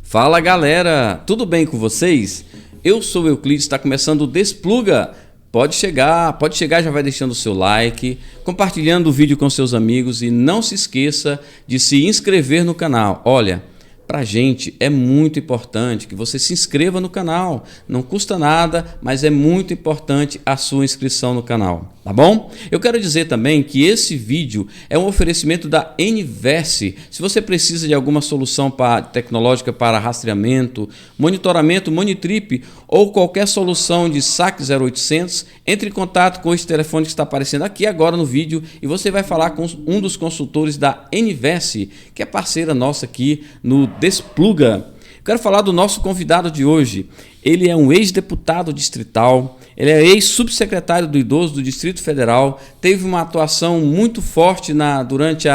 Fala galera, tudo bem com vocês? Eu sou o Euclides, está começando o Despluga. Pode chegar, já vai deixando o seu like, compartilhando o vídeo com seus amigos e não se esqueça de se inscrever no canal. Olha, pra gente é muito importante que você se inscreva no canal. Não custa nada, mas é muito importante a sua inscrição no canal, tá bom? Eu quero dizer também que esse vídeo é um oferecimento da Eniverse. Se você precisa de alguma solução tecnológica para rastreamento, monitoramento, Monitrip ou qualquer solução de saque 0800, entre em contato com esse telefone que está aparecendo aqui agora no vídeo e você vai falar com um dos consultores da Eniverse, que é parceira nossa aqui no Despluga. Quero falar do nosso convidado de hoje. Ele é um ex-deputado distrital, ele é ex-subsecretário do Idoso do Distrito Federal, teve uma atuação muito forte durante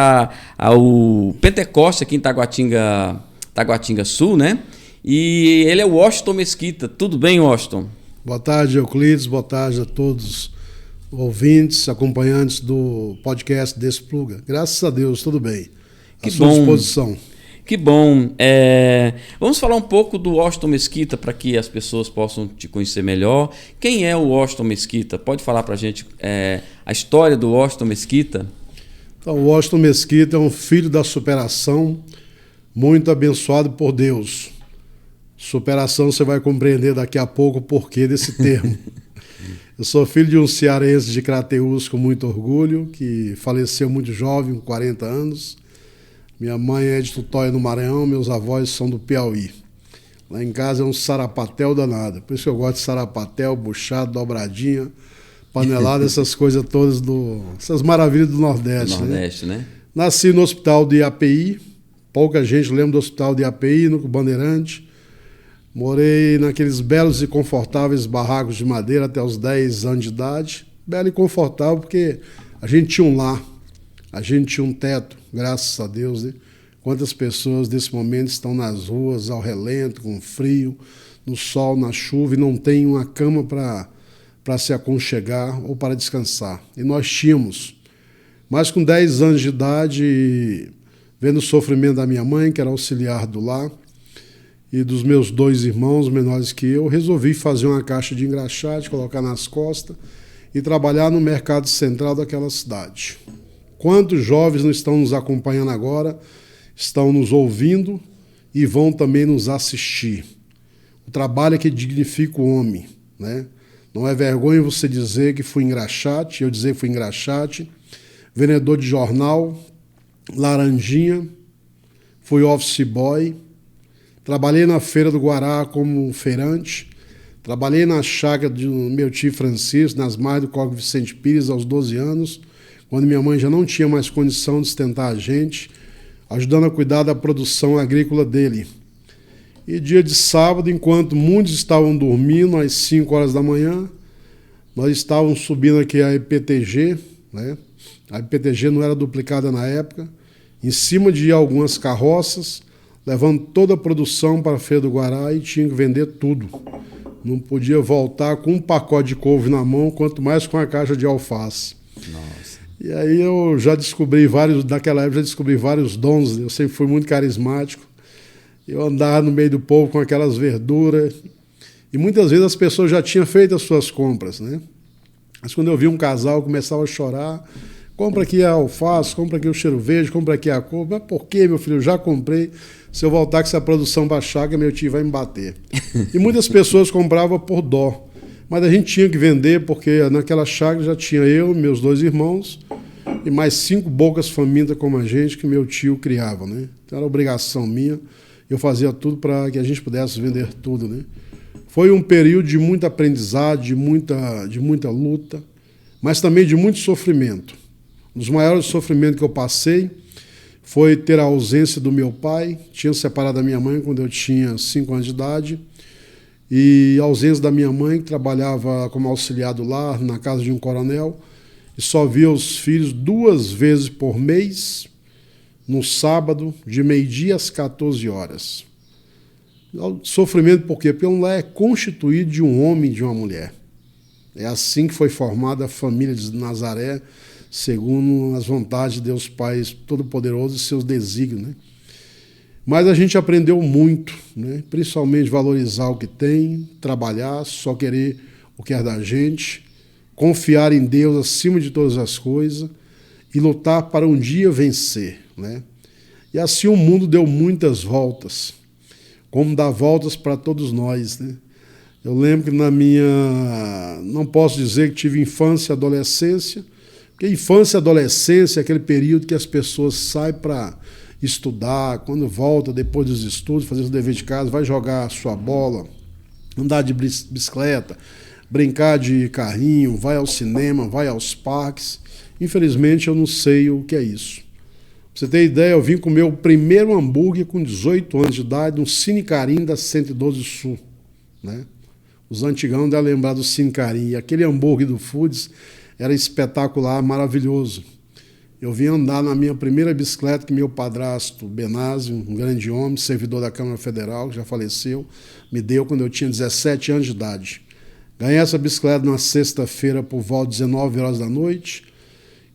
o Pentecoste aqui em Taguatinga Sul, né? E ele é o Washington Mesquita. Tudo bem, Washington? Boa tarde, Euclides. Boa tarde a todos os ouvintes, acompanhantes do podcast Despluga. Graças a Deus, tudo bem. À sua disposição. Que bom. Vamos falar um pouco do Washington Mesquita para que as pessoas possam te conhecer melhor. Quem é o Washington Mesquita? Pode falar para a gente a história do Washington Mesquita? Então, o Washington Mesquita é um filho da superação, muito abençoado por Deus. Superação, você vai compreender daqui a pouco o porquê desse termo. Eu sou filho de um cearense de Crateús com muito orgulho, que faleceu muito jovem, com 40 anos. Minha mãe é de Tutóia, no Maranhão, meus avós são do Piauí. Lá em casa é um sarapatel danado. Por isso que eu gosto de sarapatel, buchado, dobradinha, panelada, essas coisas todas, essas maravilhas do Nordeste. Né? Nasci no hospital de API, pouca gente lembra do hospital de API, no Bandeirante. Morei naqueles belos e confortáveis barracos de madeira até os 10 anos de idade. Belo e confortável porque a gente tinha um lar, a gente tinha um teto, graças a Deus, né? Quantas pessoas nesse momento estão nas ruas, ao relento, com frio, no sol, na chuva, e não tem uma cama para se aconchegar ou para descansar. E nós tínhamos. Mas com 10 anos de idade, vendo o sofrimento da minha mãe, que era auxiliar do lar, e dos meus 2 irmãos menores que eu, resolvi fazer uma caixa de engraxate, colocar nas costas e trabalhar no mercado central daquela cidade. Quantos jovens não estão nos acompanhando agora, estão nos ouvindo e vão também nos assistir. O trabalho é que dignifica o homem, né? Não é vergonha você dizer que fui engraxate, eu dizer que fui engraxate, vendedor de jornal, laranjinha, fui office boy, trabalhei na Feira do Guará como feirante, trabalhei na chácara do meu tio Francisco, nas margens do Córrego Vicente Pires, aos 12 anos, quando minha mãe já não tinha mais condição de sustentar a gente, ajudando a cuidar da produção agrícola dele. E dia de sábado, enquanto muitos estavam dormindo, às 5 horas da manhã, nós estávamos subindo aqui a IPTG, né? A IPTG não era duplicada na época, em cima de algumas carroças, levando toda a produção para a Feira do Guará e tinha que vender tudo. Não podia voltar com um pacote de couve na mão, quanto mais com a caixa de alface. Nossa. E aí eu já descobri naquela época, vários dons, eu sempre fui muito carismático. Eu andava no meio do povo com aquelas verduras, e muitas vezes as pessoas já tinham feito as suas compras, né? Mas quando eu vi um casal, eu começava a chorar, compra aqui a alface, compra aqui o cheiro verde, compra aqui a couve. Mas por que, meu filho? Eu já comprei. Se eu voltar com essa produção baixar, meu tio vai me bater. E muitas pessoas compravam por dó. Mas a gente tinha que vender, porque naquela chácara já tinha eu, meus 2 irmãos, e mais 5 bocas famintas como a gente, que meu tio criava, né? Então era obrigação minha, eu fazia tudo para que a gente pudesse vender tudo, né? Foi um período de muito aprendizado, de muita luta, mas também de muito sofrimento. Um dos maiores sofrimentos que eu passei foi ter a ausência do meu pai. Tinha separado da minha mãe quando eu tinha 5 anos de idade. E a ausência da minha mãe, que trabalhava como auxiliar do lar na casa de um coronel, e só via os filhos 2 vezes por mês, no sábado, de meio-dia às 14 horas. Sofrimento por quê? Porque um lar é constituído de um homem e de uma mulher. É assim que foi formada a família de Nazaré, segundo as vontades de Deus Pai Todo-Poderoso e seus desígnios, né? Mas a gente aprendeu muito, né? Principalmente valorizar o que tem, trabalhar, só querer o que é da gente, confiar em Deus acima de todas as coisas e lutar para um dia vencer, né? E assim o mundo deu muitas voltas, como dá voltas para todos nós, né? Eu lembro que não posso dizer que tive infância e adolescência, porque infância e adolescência é aquele período que as pessoas saem para estudar, quando volta depois dos estudos, fazer os deveres de casa, vai jogar a sua bola, andar de bicicleta, brincar de carrinho, vai ao cinema, vai aos parques. Infelizmente eu não sei o que é isso. Pra você ter ideia, eu vim comer o primeiro hambúrguer com 18 anos de idade, no Cine Carim da 112 Sul, né? Os antigão devem lembrar do Cine Carim. E aquele hambúrguer do Foods era espetacular, maravilhoso. Eu vim andar na minha primeira bicicleta que meu padrasto, Benazzi, um grande homem, servidor da Câmara Federal, que já faleceu, me deu quando eu tinha 17 anos de idade. Ganhei essa bicicleta na sexta-feira por volta de 19 horas da noite.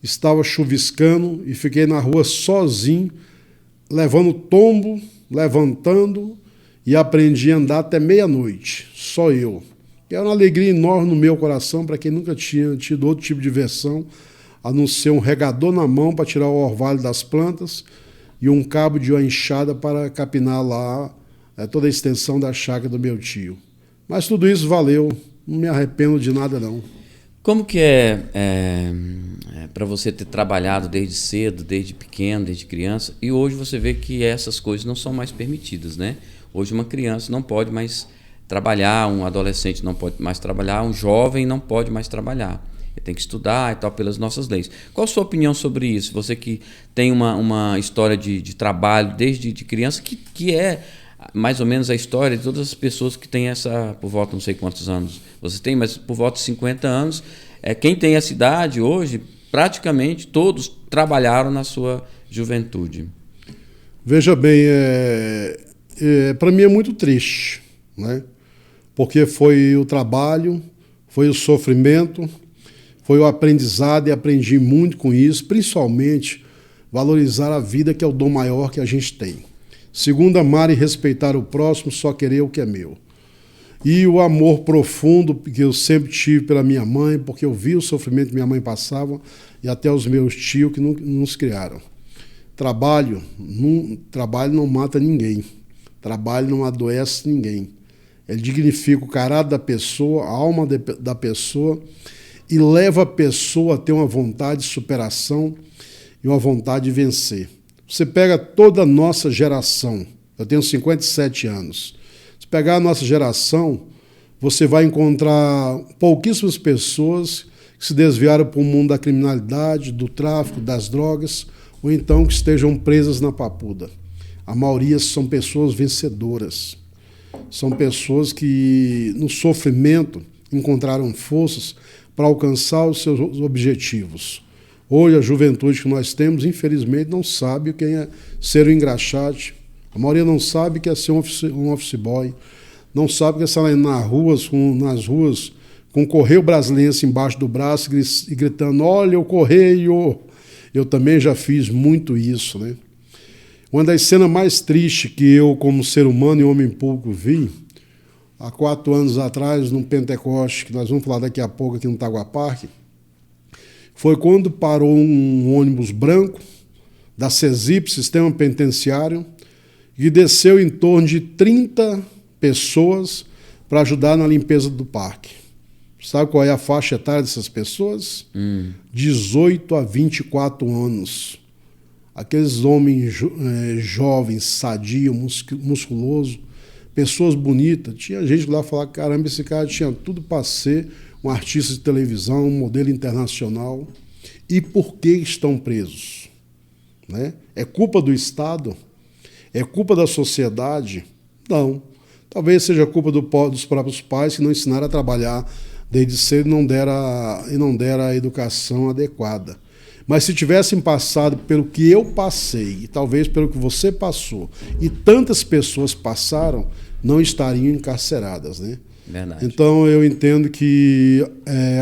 Estava chuviscando e fiquei na rua sozinho, levando tombo, levantando, e aprendi a andar até meia-noite, só eu. E era uma alegria enorme no meu coração para quem nunca tinha tido outro tipo de diversão, a não ser um regador na mão para tirar o orvalho das plantas e um cabo de uma enxada para capinar lá toda a extensão da chácara do meu tio. Mas tudo isso valeu, não me arrependo de nada não. Como que é para você ter trabalhado desde cedo, desde pequeno, desde criança, e hoje você vê que essas coisas não são mais permitidas, né? Hoje uma criança não pode mais trabalhar, um adolescente não pode mais trabalhar, um jovem não pode mais trabalhar. Ele tem que estudar e tal, pelas nossas leis. Qual a sua opinião sobre isso? Você que tem uma história de trabalho desde de criança, que é mais ou menos a história de todas as pessoas que têm essa, por volta não sei quantos anos você tem, mas por volta de 50 anos, quem tem essa idade hoje, praticamente todos trabalharam na sua juventude. Veja bem, para mim é muito triste, né? Porque foi o trabalho, foi o sofrimento, foi o aprendizado, e aprendi muito com isso, principalmente valorizar a vida, que é o dom maior que a gente tem. Segundo, amar e respeitar o próximo, só querer o que é meu. E o amor profundo que eu sempre tive pela minha mãe, porque eu vi o sofrimento que minha mãe passava, e até os meus tios que nos criaram. Trabalho não mata ninguém. Trabalho não adoece ninguém. Ele dignifica o caráter da pessoa, a alma da pessoa, e leva a pessoa a ter uma vontade de superação e uma vontade de vencer. Você pega toda a nossa geração, eu tenho 57 anos, se pegar a nossa geração, você vai encontrar pouquíssimas pessoas que se desviaram para o mundo da criminalidade, do tráfico, das drogas, ou então que estejam presas na papuda. A maioria são pessoas vencedoras, são pessoas que no sofrimento encontraram forças para alcançar os seus objetivos. Hoje a juventude que nós temos, infelizmente, não sabe o que é ser um engraxate. A maioria não sabe o que é ser um office boy, não sabe o que é estar nas ruas com o correio brasileiro embaixo do braço e gritando: olha o correio! Eu também já fiz muito isso, né? Uma das cenas mais tristes que eu, como ser humano e homem público, vi, há 4 anos atrás, num Pentecoste, que nós vamos falar daqui a pouco aqui no Tagua Parque, foi quando parou um ônibus branco da CESIP, Sistema Penitenciário, e desceu em torno de 30 pessoas para ajudar na limpeza do parque. Sabe qual é a faixa etária dessas pessoas? 18 a 24 anos. Aqueles homens jovens, sadios, musculosos, pessoas bonitas. Tinha gente lá que falava: caramba, esse cara tinha tudo para ser um artista de televisão, um modelo internacional. E por que estão presos? Né? É culpa do Estado? É culpa da sociedade? Não. Talvez seja culpa dos próprios pais que não ensinaram a trabalhar desde cedo e não deram a educação adequada. Mas se tivessem passado pelo que eu passei, e talvez pelo que você passou, e tantas pessoas passaram, não estariam encarceradas, né? Verdade. Então eu entendo que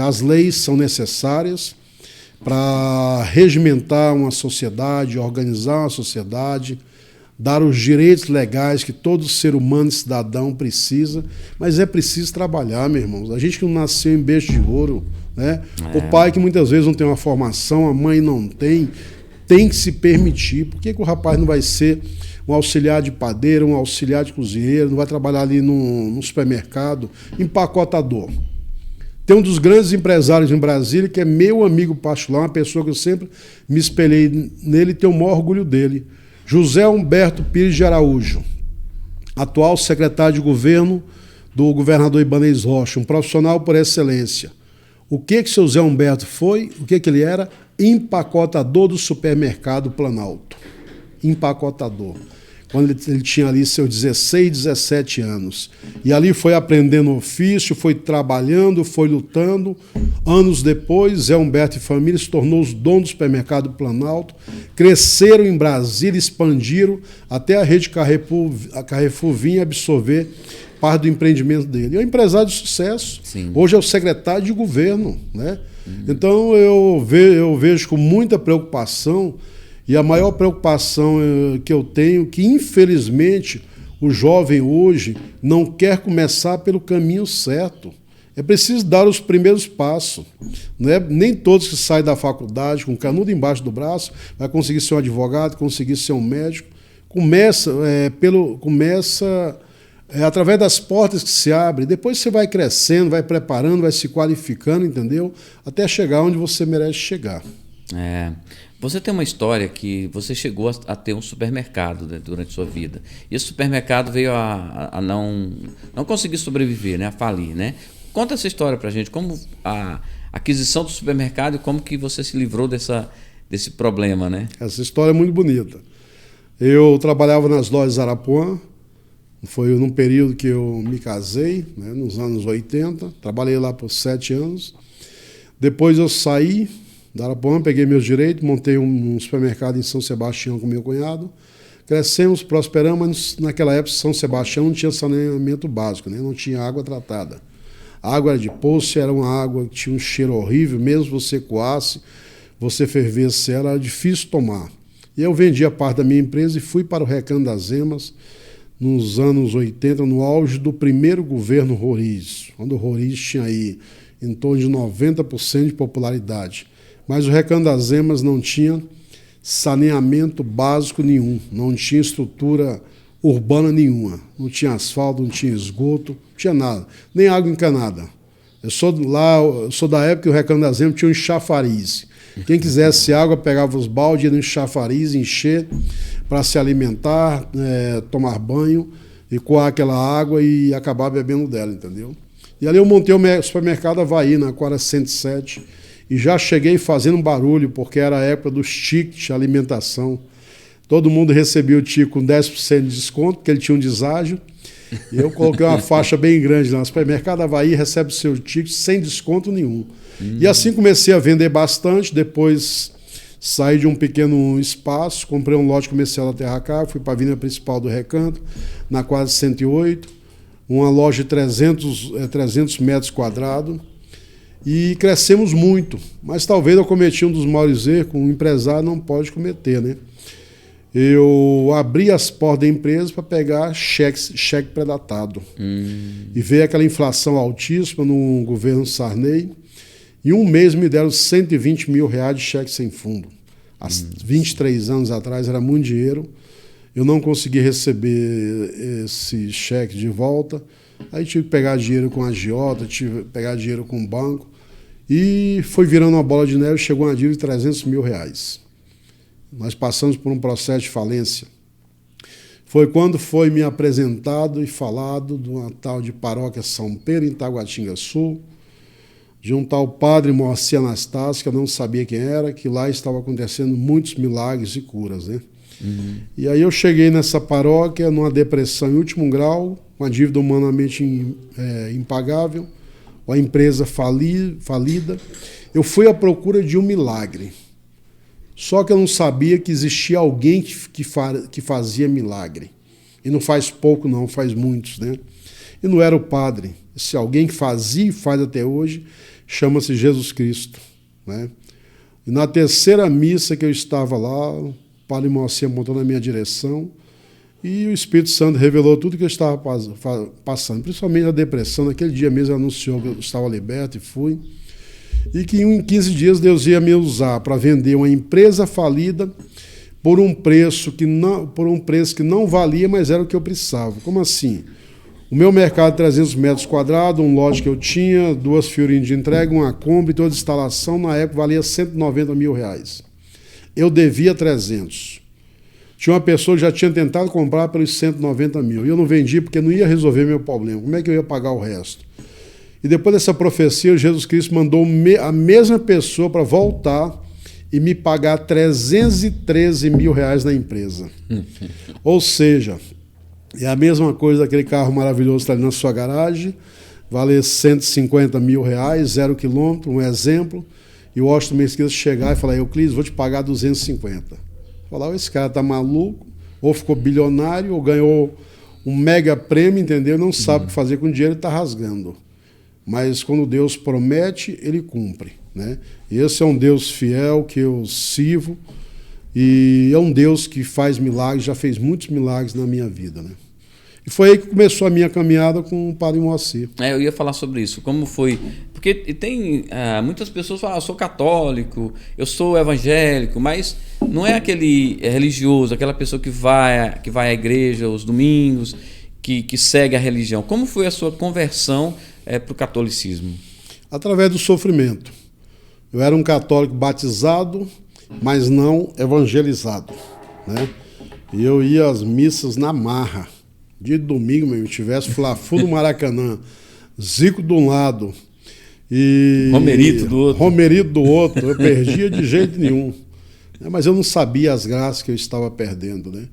as leis são necessárias para regimentar uma sociedade, organizar uma sociedade, dar os direitos legais que todo ser humano e cidadão precisa, mas é preciso trabalhar, meu irmão. A gente que não nasceu em berço de ouro, né? O pai que muitas vezes não tem uma formação, a mãe não tem que se permitir. Por que o rapaz não vai ser um auxiliar de padeiro, um auxiliar de cozinheiro, não vai trabalhar ali no supermercado, empacotador? Tem um dos grandes empresários em Brasília, que é meu amigo particular, uma pessoa que eu sempre me espelhei nele e tenho o maior orgulho dele. José Humberto Pires de Araújo, atual secretário de governo do governador Ibanez Rocha, um profissional por excelência. O que seu Zé Humberto foi? O que ele era? Empacotador do supermercado Planalto. Empacotador. Quando ele tinha ali seus 16, 17 anos. E ali foi aprendendo ofício, foi trabalhando, foi lutando. Anos depois, Zé Humberto e família se tornou os donos do supermercado Planalto, cresceram em Brasília, expandiram, até a rede Carrefour vinha absorver parte do empreendimento dele. É um empresário de sucesso. Sim. Hoje é o secretário de governo, né? Então eu vejo com muita preocupação. E a maior preocupação que eu tenho, que infelizmente o jovem hoje não quer começar pelo caminho certo. É preciso dar os primeiros passos. Né? Nem todos que saem da faculdade com canudo embaixo do braço vai conseguir ser um advogado, conseguir ser um médico. Começa através das portas que se abrem, depois você vai crescendo, vai preparando, vai se qualificando, entendeu? Até chegar onde você merece chegar. Você tem uma história que você chegou a ter um supermercado, né, durante a sua vida. E esse supermercado veio a não conseguir sobreviver, né, a falir, né? Conta essa história pra gente, como a aquisição do supermercado e como que você se livrou desse problema, né? Essa história é muito bonita. Eu trabalhava nas lojas Arapuã, foi num período que eu me casei, né, nos anos 80, trabalhei lá por 7 anos. Depois eu saí da Arapuã, peguei meus direitos, montei um supermercado em São Sebastião com meu cunhado. Crescemos, prosperamos, mas naquela época São Sebastião não tinha saneamento básico, né? Não tinha água tratada. A água era de poço, era uma água que tinha um cheiro horrível, mesmo você coasse, você fervesse, era difícil tomar. E eu vendi a parte da minha empresa e fui para o Recanto das Emas, nos anos 80, no auge do primeiro governo Roriz, quando o Roriz tinha aí em torno de 90% de popularidade. Mas o Recanto das Emas não tinha saneamento básico nenhum, não tinha estrutura urbana nenhuma, não tinha asfalto, não tinha esgoto, não tinha nada, nem água encanada. Eu sou da época que o Recanto das Emas tinha um chafariz. Quem quisesse água pegava os baldes, ia no chafariz, encher para se alimentar, tomar banho e coar aquela água e acabar bebendo dela, entendeu? E ali eu montei o supermercado Havaí, na Quadra 107, e já cheguei fazendo barulho, porque era a época dos tickets de alimentação. Todo mundo recebia o ticket com 10% de desconto, porque ele tinha um deságio. E eu coloquei uma faixa bem grande lá. O supermercado Havaí recebe o seu ticket sem desconto nenhum. E assim comecei a vender bastante. Depois saí de um pequeno espaço, comprei um lote comercial da Terra Carga, fui para a avenida principal do Recanto, na Quadra 108, uma loja de 300 metros quadrados. E crescemos muito, mas talvez eu cometi um dos maiores erros que um empresário não pode cometer, né? Eu abri as portas da empresa para pegar cheque pré-datado. E veio aquela inflação altíssima no governo Sarney. Em um mês me deram 120 mil reais de cheque sem fundo. Há 23 anos atrás era muito dinheiro. Eu não consegui receber esse cheque de volta. Aí tive que pegar dinheiro com a agiota, tive que pegar dinheiro com o banco. E foi virando uma bola de neve, chegou uma dívida de 300 mil reais. Nós passamos por um processo de falência. Foi quando foi me apresentado e falado de uma tal de paróquia São Pedro, em Taguatinga Sul, de um tal padre Moacir Anastácio, que eu não sabia quem era, que lá estava acontecendo muitos milagres e curas, né? E aí eu cheguei nessa paróquia numa depressão em último grau, com a dívida humanamente impagável, com a empresa falida. Eu fui à procura de um milagre. Só que eu não sabia que existia alguém que fazia milagre. E não faz pouco não, faz muitos, né? E não era o padre. Esse alguém que fazia e faz até hoje chama-se Jesus Cristo, né? E na terceira missa que eu estava lá, o padre Moacir montou na minha direção E o Espírito Santo revelou tudo que eu estava passando, principalmente a depressão. Naquele dia mesmo anunciou que eu estava liberto e fui. E que em 15 dias Deus ia me usar para vender uma empresa falida por um preço que não valia, mas era o que eu precisava. Como assim? O meu mercado de 300 metros quadrados, um lote que eu tinha, 2 fiorinhas de entrega, uma Kombi, toda instalação, na época valia R$190 mil. Eu devia 300. Tinha uma pessoa que já tinha tentado comprar pelos 190 mil. E eu não vendi porque não ia resolver meu problema. Como é que eu ia pagar o resto? E depois dessa profecia, Jesus Cristo mandou a mesma pessoa para voltar e me pagar R$313 mil na empresa. Ou seja, é a mesma coisa daquele carro maravilhoso que está ali na sua garagem, valer R$150 mil, 0 quilômetro, um exemplo, e o Washington Mesquita chegar e falar, Euclides, vou te pagar 250. Falar, esse cara tá maluco, ou ficou bilionário, ou ganhou um mega prêmio, entendeu? Não sabe o que fazer com o dinheiro e está rasgando. Mas quando Deus promete, ele cumpre, né? E esse é um Deus fiel que eu sirvo, e é um Deus que faz milagres, já fez muitos milagres na minha vida, né? E foi aí que começou a minha caminhada com o Padre Moacir. Eu ia falar sobre isso. Como foi? Porque tem muitas pessoas que falam, eu sou católico, eu sou evangélico, mas não é aquele religioso, aquela pessoa que vai à igreja aos domingos, que segue a religião. Como foi a sua conversão para o catolicismo? Através do sofrimento. Eu era um católico batizado, mas não evangelizado, né? E eu ia às missas na marra. Dia de domingo, mesmo, tivesse Fla-Flu do Maracanã, Zico de um lado e Romerito do outro, eu perdia de jeito nenhum. Mas eu não sabia as graças que eu estava perdendo, né?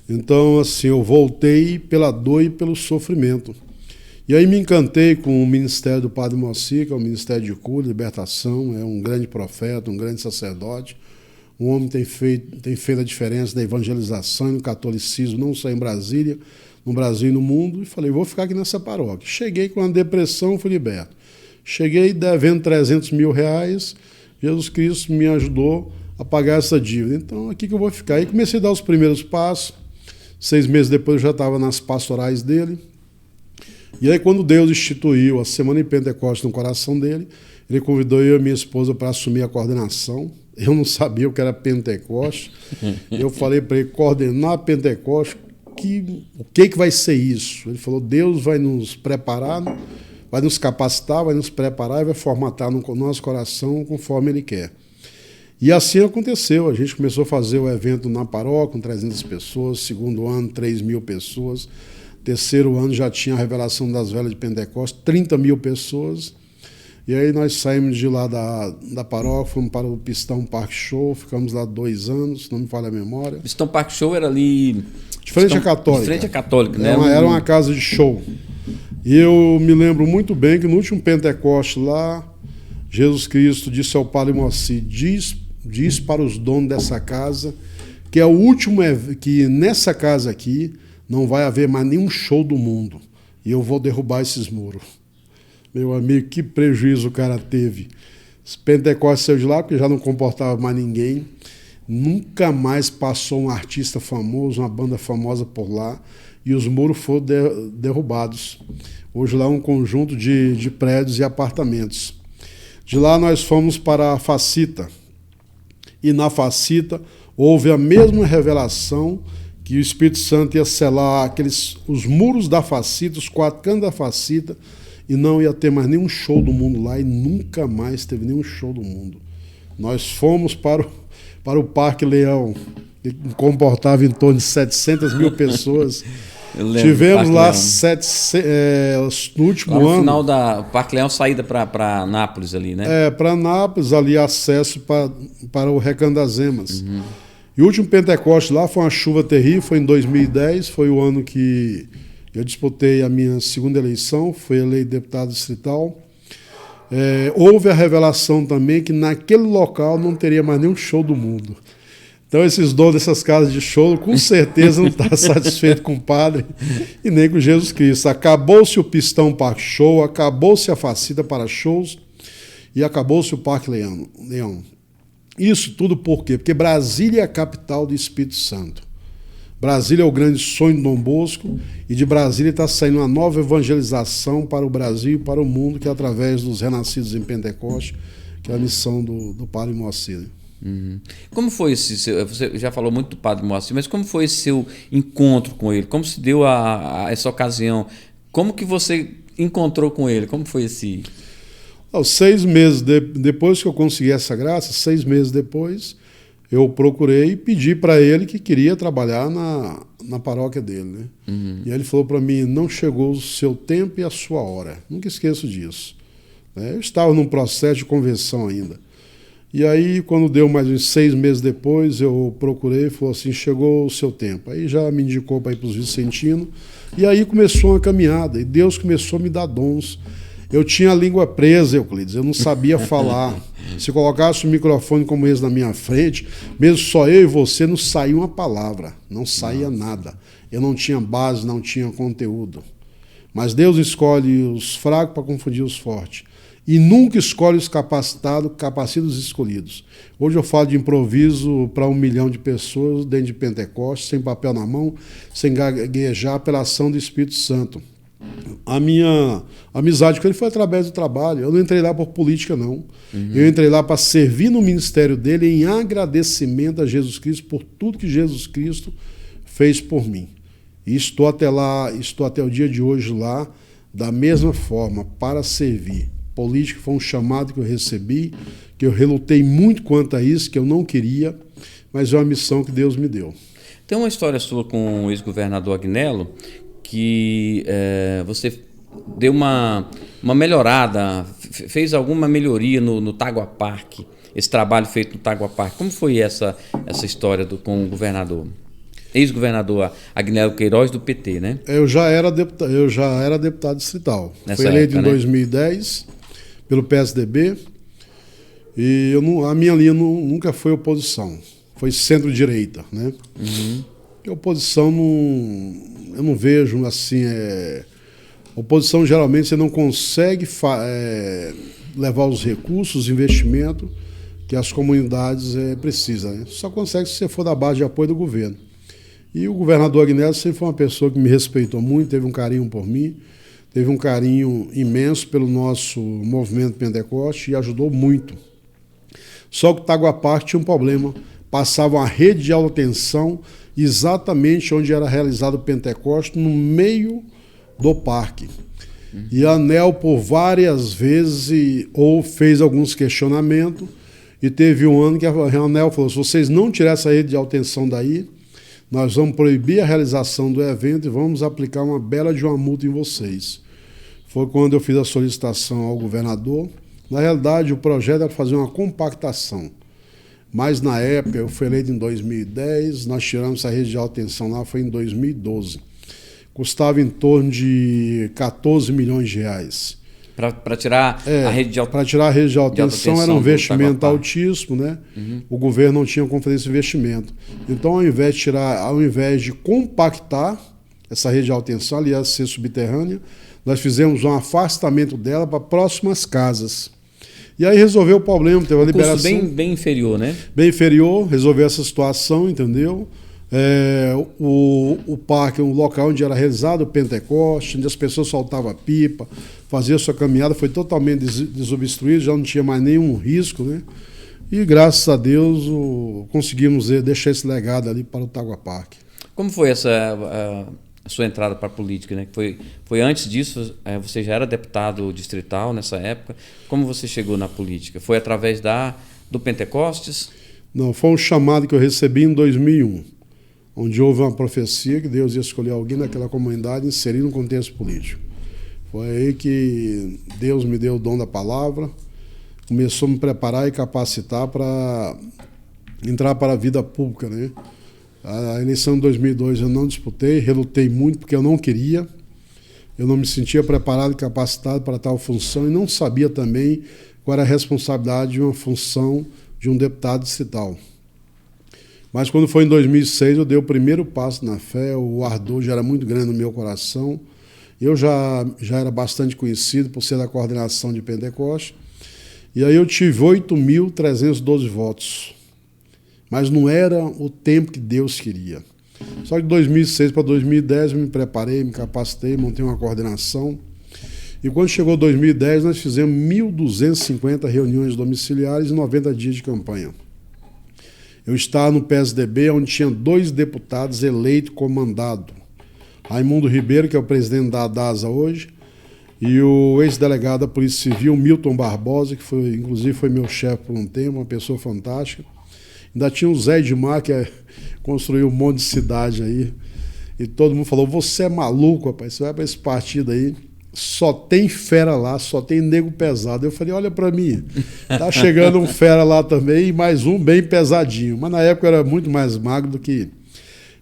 Então, assim, eu voltei pela dor e pelo sofrimento. E aí me encantei com o ministério do Padre Moacir, que é o Ministério de Cura, Libertação, é um grande profeta, um grande sacerdote. Um homem tem feito a diferença na evangelização e no catolicismo, não só em Brasília, no Brasil e no mundo, e falei, vou ficar aqui nessa paróquia. Cheguei com a depressão, fui liberto. Cheguei devendo R$300 mil, Jesus Cristo me ajudou a pagar essa dívida. Então, aqui que eu vou ficar. Aí comecei a dar os primeiros passos, 6 meses depois eu já estava nas pastorais dele. E aí, quando Deus instituiu a Semana de Pentecostes no coração dele, ele convidou eu e minha esposa para assumir a coordenação. Eu não sabia o que era Pentecostes. Eu falei para ele, coordenar Pentecostes, o que vai ser isso? Ele falou, Deus vai nos preparar, vai nos capacitar, vai nos preparar e vai formatar no nosso coração conforme Ele quer. E assim aconteceu. A gente começou a fazer o evento na paróquia com 300 pessoas, segundo ano 3.000 pessoas, terceiro ano já tinha a revelação das velas de Pentecostes, 30 mil pessoas. E aí nós saímos de lá da paróquia, fomos para o Pistão Park Show, ficamos lá 2 anos, não me falha a memória. Pistão Park Show era ali... De frente à Católica. De frente à Católica, né? Era uma casa de show. E eu me lembro muito bem que no último Pentecoste lá, Jesus Cristo disse ao Padre Moacir, diz para os donos dessa casa que é o último, que nessa casa aqui não vai haver mais nenhum show do mundo. E eu vou derrubar esses muros. Meu amigo, que prejuízo o cara teve. Esse Pentecostes saiu de lá porque já não comportava mais ninguém. Nunca mais passou um artista famoso, uma banda famosa por lá. E os muros foram derrubados. Hoje lá é um conjunto de prédios e apartamentos. De lá nós fomos para a Facita. E na Facita houve a mesma revelação que o Espírito Santo ia selar os muros da Facita, os 4 cantos da Facita, e não ia ter mais nenhum show do mundo lá, e nunca mais teve nenhum show do mundo. Nós fomos para o Parque Leão, que comportava em torno de 700 mil pessoas. Tivemos lá no último ano. No final da Parque Leão, saída para Nápoles ali, né? Para Nápoles, ali acesso para o Recanto das Emas. Uhum. E o último Pentecoste lá foi uma chuva terrível, foi em 2010, foi o ano que eu disputei a minha segunda eleição, fui eleito deputado distrital. Houve a revelação também que naquele local não teria mais nenhum show do mundo. Então esses donos dessas casas de show com certeza não estão satisfeitos com o padre e nem com Jesus Cristo. Acabou-se o Pistão Park Show, acabou-se a Facita para shows e acabou-se o Parque Leão. Isso tudo por quê? Porque Brasília é a capital do Espírito Santo. Brasília é o grande sonho do Dom Bosco, e de Brasília está saindo uma nova evangelização para o Brasil e para o mundo, que é através dos renascidos em Pentecoste, que é a missão do Padre Moacir. Como foi você já falou muito do Padre Moacir, mas como foi esse seu encontro com ele? Como se deu essa ocasião? Como que você encontrou com ele? Como foi esse... 6 meses depois que eu consegui essa graça, 6 meses depois, eu procurei e pedi para ele que queria trabalhar na paróquia dele, né? E aí ele falou para mim: não chegou o seu tempo e a sua hora. Nunca esqueço disso. Eu estava num processo de conversão ainda. E aí, quando deu mais uns 6 meses depois, eu procurei e falou assim: chegou o seu tempo. Aí já me indicou para ir para os Vicentinos. E aí começou uma caminhada, e Deus começou a me dar dons. Eu tinha a língua presa, Euclides, eu não sabia falar. Se colocasse o microfone como esse na minha frente, mesmo só eu e você, não saía uma palavra, não saía nada. Eu não tinha base, não tinha conteúdo. Mas Deus escolhe os fracos para confundir os fortes. E nunca escolhe os capacitados, capacita os escolhidos. Hoje eu falo de improviso para 1 milhão de pessoas dentro de Pentecostes, sem papel na mão, sem gaguejar, pela ação do Espírito Santo. A minha amizade com ele foi através do trabalho. Eu não entrei lá por política, não. Eu entrei lá para servir no ministério dele em agradecimento a Jesus Cristo por tudo que Jesus Cristo fez por mim. E estou até o dia de hoje lá, da mesma forma, para servir. Política foi um chamado que eu recebi, que eu relutei muito quanto a isso, que eu não queria, mas é uma missão que Deus me deu. Tem uma história sua com o ex-governador Agnello, que você deu uma melhorada, fez alguma melhoria no Tagua Park, esse trabalho feito no Tagua Park. Como foi essa história com o governador, ex-governador Agnello Queiroz, do PT, né? Eu já era deputado distrital. Fui eleito em 2010 pelo PSDB, e a minha linha nunca foi oposição, foi centro-direita, né? Porque oposição eu não vejo assim. Oposição, geralmente, você não consegue levar os recursos, os investimentos que as comunidades precisam, né? Só consegue se você for da base de apoio do governo. E o governador Agnello sempre foi uma pessoa que me respeitou muito, teve um carinho por mim, teve um carinho imenso pelo nosso movimento Pentecoste e ajudou muito. Só que o Tagua Park tinha um problema. Passava uma rede de alta tensão exatamente onde era realizado o Pentecoste, no meio do parque. E a ANEEL, por várias vezes, fez alguns questionamentos, e teve um ano que a ANEEL falou: se vocês não tirarem essa rede de alta tensão daí, nós vamos proibir a realização do evento e vamos aplicar uma bela de uma multa em vocês. Foi quando eu fiz a solicitação ao governador. Na realidade, o projeto era fazer uma compactação. Mas na época, eu fui eleito em 2010, nós tiramos essa rede de alta tensão lá, foi em 2012. Custava em torno de 14 milhões de reais. Para tirar a rede de alta tensão? Para tirar a rede de alta tensão era um investimento altíssimo, né? O governo não tinha como fazer esse investimento. Então, ao invés de compactar essa rede de alta tensão, aliás, ser subterrânea, nós fizemos um afastamento dela para próximas casas. E aí resolveu o problema, teve a liberação. Custo bem inferior, né? Bem inferior, resolveu essa situação, entendeu? O parque, um local onde era realizado o Pentecoste, onde as pessoas soltavam pipa, faziam sua caminhada, foi totalmente desobstruído, já não tinha mais nenhum risco, né? E graças a Deus conseguimos deixar esse legado ali para o Tagua Park. Como foi a sua entrada para a política, né? Foi antes disso, você já era deputado distrital nessa época. Como você chegou na política? Foi através do Pentecostes? Não, foi um chamado que eu recebi em 2001, onde houve uma profecia que Deus ia escolher alguém daquela comunidade e inserir no contexto político. Foi aí que Deus me deu o dom da palavra, começou a me preparar e capacitar para entrar para a vida pública, né? A eleição de 2002 eu não disputei, relutei muito porque eu não queria, eu não me sentia preparado e capacitado para tal função e não sabia também qual era a responsabilidade de uma função de um deputado distrital. Mas quando foi em 2006 eu dei o primeiro passo na fé, o ardor já era muito grande no meu coração, eu já era bastante conhecido por ser da coordenação de Pentecoste, e aí eu tive 8.312 votos. Mas não era o tempo que Deus queria. Só que de 2006 para 2010 eu me preparei, me capacitei, montei uma coordenação. E quando chegou 2010, nós fizemos 1.250 reuniões domiciliares e 90 dias de campanha. Eu estava no PSDB, onde tinha 2 deputados eleitos com mandato. Raimundo Ribeiro, que é o presidente da DASA hoje, e o ex-delegado da Polícia Civil, Milton Barbosa, que inclusive foi meu chefe por um tempo, uma pessoa fantástica. Ainda tinha o Zé Edmar, que construiu um monte de cidade aí. E todo mundo falou, você é maluco, rapaz, você vai para esse partido aí, só tem fera lá, só tem nego pesado. Eu falei, olha para mim, tá chegando um fera lá também e mais um bem pesadinho. Mas na época eu era muito mais magro do que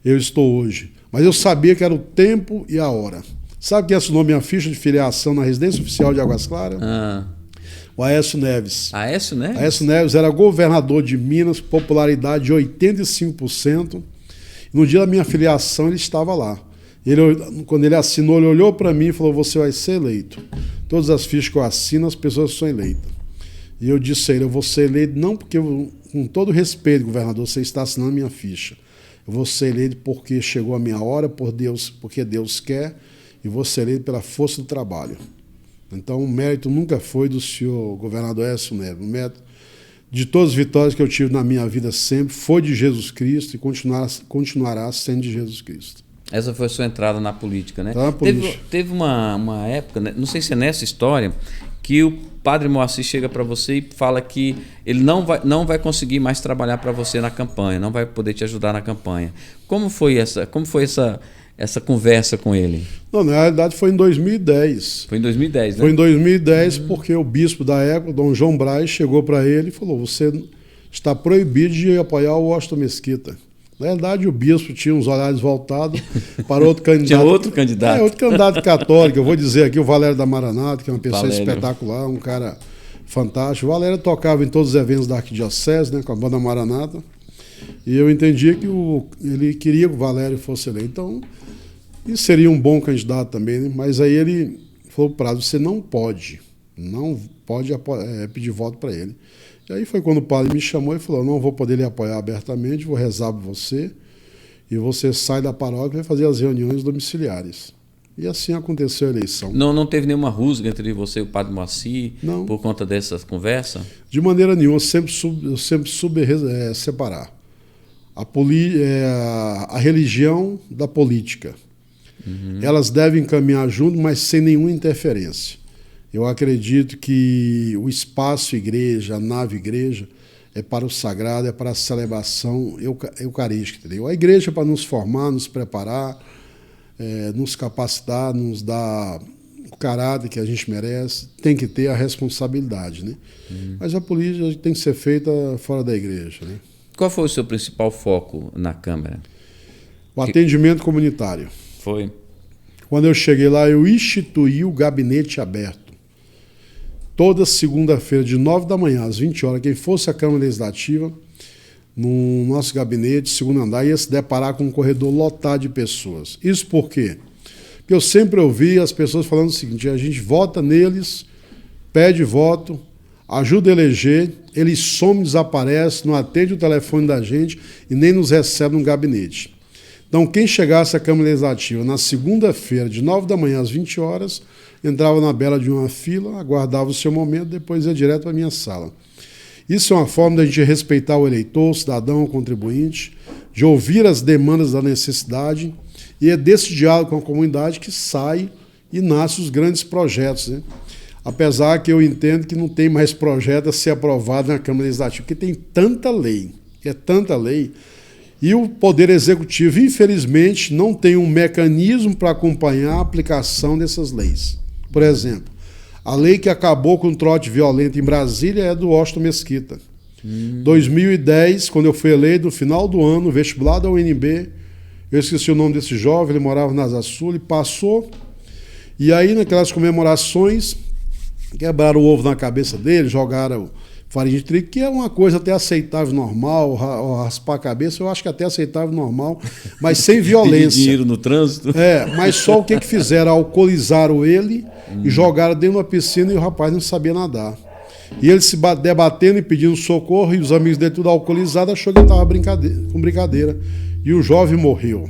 eu estou hoje. Mas eu sabia que era o tempo e a hora. Sabe quem assinou minha ficha de filiação na residência oficial de Águas Claras? O Aécio Neves. Aécio Neves? Aécio Neves era governador de Minas, popularidade de 85%. No dia da minha filiação ele estava lá. Quando ele assinou, ele olhou para mim e falou, você vai ser eleito. Todas as fichas que eu assino, as pessoas são eleitas. E eu disse a ele, eu vou ser eleito não porque, com todo respeito, governador, você está assinando minha ficha. Eu vou ser eleito porque chegou a minha hora, porque Deus quer, e vou ser eleito pela força do trabalho. Então o mérito nunca foi do senhor governador Aécio Neves. O mérito de todas as vitórias que eu tive na minha vida sempre foi de Jesus Cristo e continuará sendo de Jesus Cristo. Essa foi a sua entrada na política, né? Teve uma época, né? Não sei se é nessa história, que o padre Moacir chega para você e fala que ele não vai conseguir mais trabalhar para você na campanha, não vai poder te ajudar na campanha. Como foi essa conversa com ele? Não, na realidade foi em 2010. Foi em 2010, né? Foi em 2010 porque o bispo da época, Dom João Braz, chegou para ele e falou, você está proibido de apoiar o Washington Mesquita. Na verdade, o bispo tinha os olhares voltados para outro candidato. Tinha outro candidato. Outro candidato católico. Eu vou dizer aqui o Valério da Maranata, que é uma pessoa espetacular, um cara fantástico. O Valério tocava em todos os eventos da Arquidiocese, né, com a banda Maranata. E eu entendia que ele queria que o Valério fosse eleito. Então, isso seria um bom candidato também, né? Mas aí ele falou para você não pode pedir voto para ele. E aí foi quando o padre me chamou e falou, não vou poder lhe apoiar abertamente, vou rezar por você, e você sai da paróquia e vai fazer as reuniões domiciliares. E assim aconteceu a eleição. Não teve nenhuma rusga entre você e o padre Moacir por conta dessa conversa? De maneira nenhuma, eu sempre soube separar a religião da política. Elas devem caminhar junto, mas sem nenhuma interferência. Eu acredito que o espaço igreja, a nave igreja, é para o sagrado, é para a celebração eucarística. Entendeu? A igreja é para nos formar, nos preparar, nos capacitar, nos dar o caráter que a gente merece, tem que ter a responsabilidade. Né? Mas a política tem que ser feita fora da igreja. Né? Qual foi o seu principal foco na Câmara? O atendimento comunitário. Foi. Quando eu cheguei lá, eu instituí o gabinete aberto. Toda segunda-feira, de 9 da manhã às 20 horas, quem fosse à Câmara Legislativa, no nosso gabinete, segundo andar, ia se deparar com um corredor lotado de pessoas. Isso por quê? Porque eu sempre ouvi as pessoas falando o seguinte, a gente vota neles, pede voto, ajuda a eleger, eles somem, desaparecem, não atende o telefone da gente e nem nos recebe no gabinete. Então, quem chegasse à Câmara Legislativa na segunda-feira, de 9 da manhã às 20 horas, entrava na beira de uma fila, aguardava o seu momento, depois ia direto para a minha sala. Isso é uma forma da gente respeitar o eleitor, o cidadão, o contribuinte, de ouvir as demandas da necessidade, e é desse diálogo com a comunidade que sai e nascem os grandes projetos. Né? Apesar que eu entendo que não tem mais projeto a ser aprovado na Câmara Legislativa, porque tem tanta lei, e o Poder Executivo, infelizmente, não tem um mecanismo para acompanhar a aplicação dessas leis. Por exemplo, a lei que acabou com o trote violento em Brasília é do Washington Mesquita. 2010, quando eu fui eleito, no final do ano, vestibular da UNB, eu esqueci o nome desse jovem, ele morava na Asa Sul, ele passou, e aí naquelas comemorações, quebraram o ovo na cabeça dele, jogaram farinha de trigo, que é uma coisa até aceitável, normal, raspar a cabeça, eu acho que até aceitável, normal, mas sem violência. Dinheiro no trânsito. Mas só o que fizeram? Alcoolizaram ele e jogaram dentro de uma piscina e o rapaz não sabia nadar. E ele se debatendo e pedindo socorro, e os amigos dele tudo alcoolizado, achou que ele estava com brincadeira. E o jovem morreu.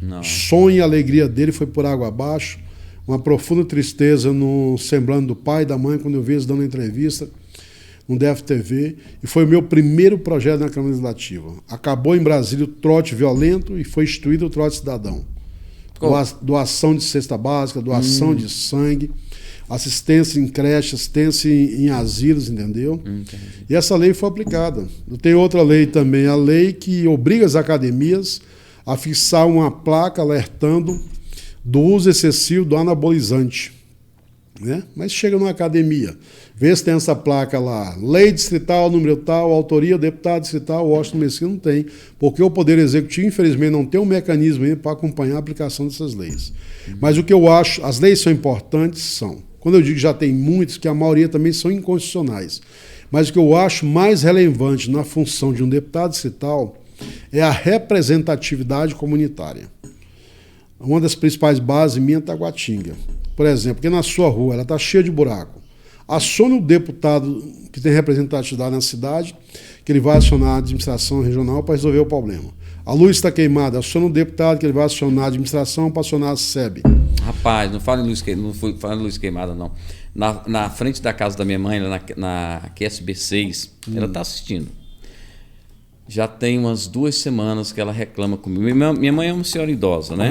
Não. O sonho e a alegria dele foi por água abaixo. Uma profunda tristeza no semblante do pai e da mãe quando eu vi eles dando entrevista no DFTV. E foi o meu primeiro projeto na Câmara Legislativa. Acabou em Brasília o trote violento e foi instituído o trote cidadão. Doação de cesta básica, doação de sangue, assistência em creche, assistência em asilos, entendeu? E essa lei foi aplicada. Tem outra lei também, a lei que obriga as academias a fixar uma placa alertando do uso excessivo do anabolizante. Né? Mas chega numa academia, vê se tem essa placa lá, lei distrital, número tal, autoria, deputado distrital, Washington Mesquita, não tem, porque o Poder Executivo, infelizmente, não tem um mecanismo aí para acompanhar a aplicação dessas leis. Mas o que eu acho, as leis são importantes, são. Quando eu digo que já tem muitas, que a maioria também são inconstitucionais. Mas o que eu acho mais relevante na função de um deputado distrital é a representatividade comunitária. Uma das principais bases minha é Taguatinga. Por exemplo, porque na sua rua ela está cheia de buraco. Acione o deputado que tem representatividade na cidade, que ele vai acionar a administração regional para resolver o problema. A luz está queimada, acione o deputado que ele vai acionar a administração para acionar a SEB. Rapaz, não fala em luz queimada, não. Na frente da casa da minha mãe, na QSB 6, ela está assistindo. Já tem umas 2 semanas que ela reclama comigo. Minha mãe é uma senhora idosa, né?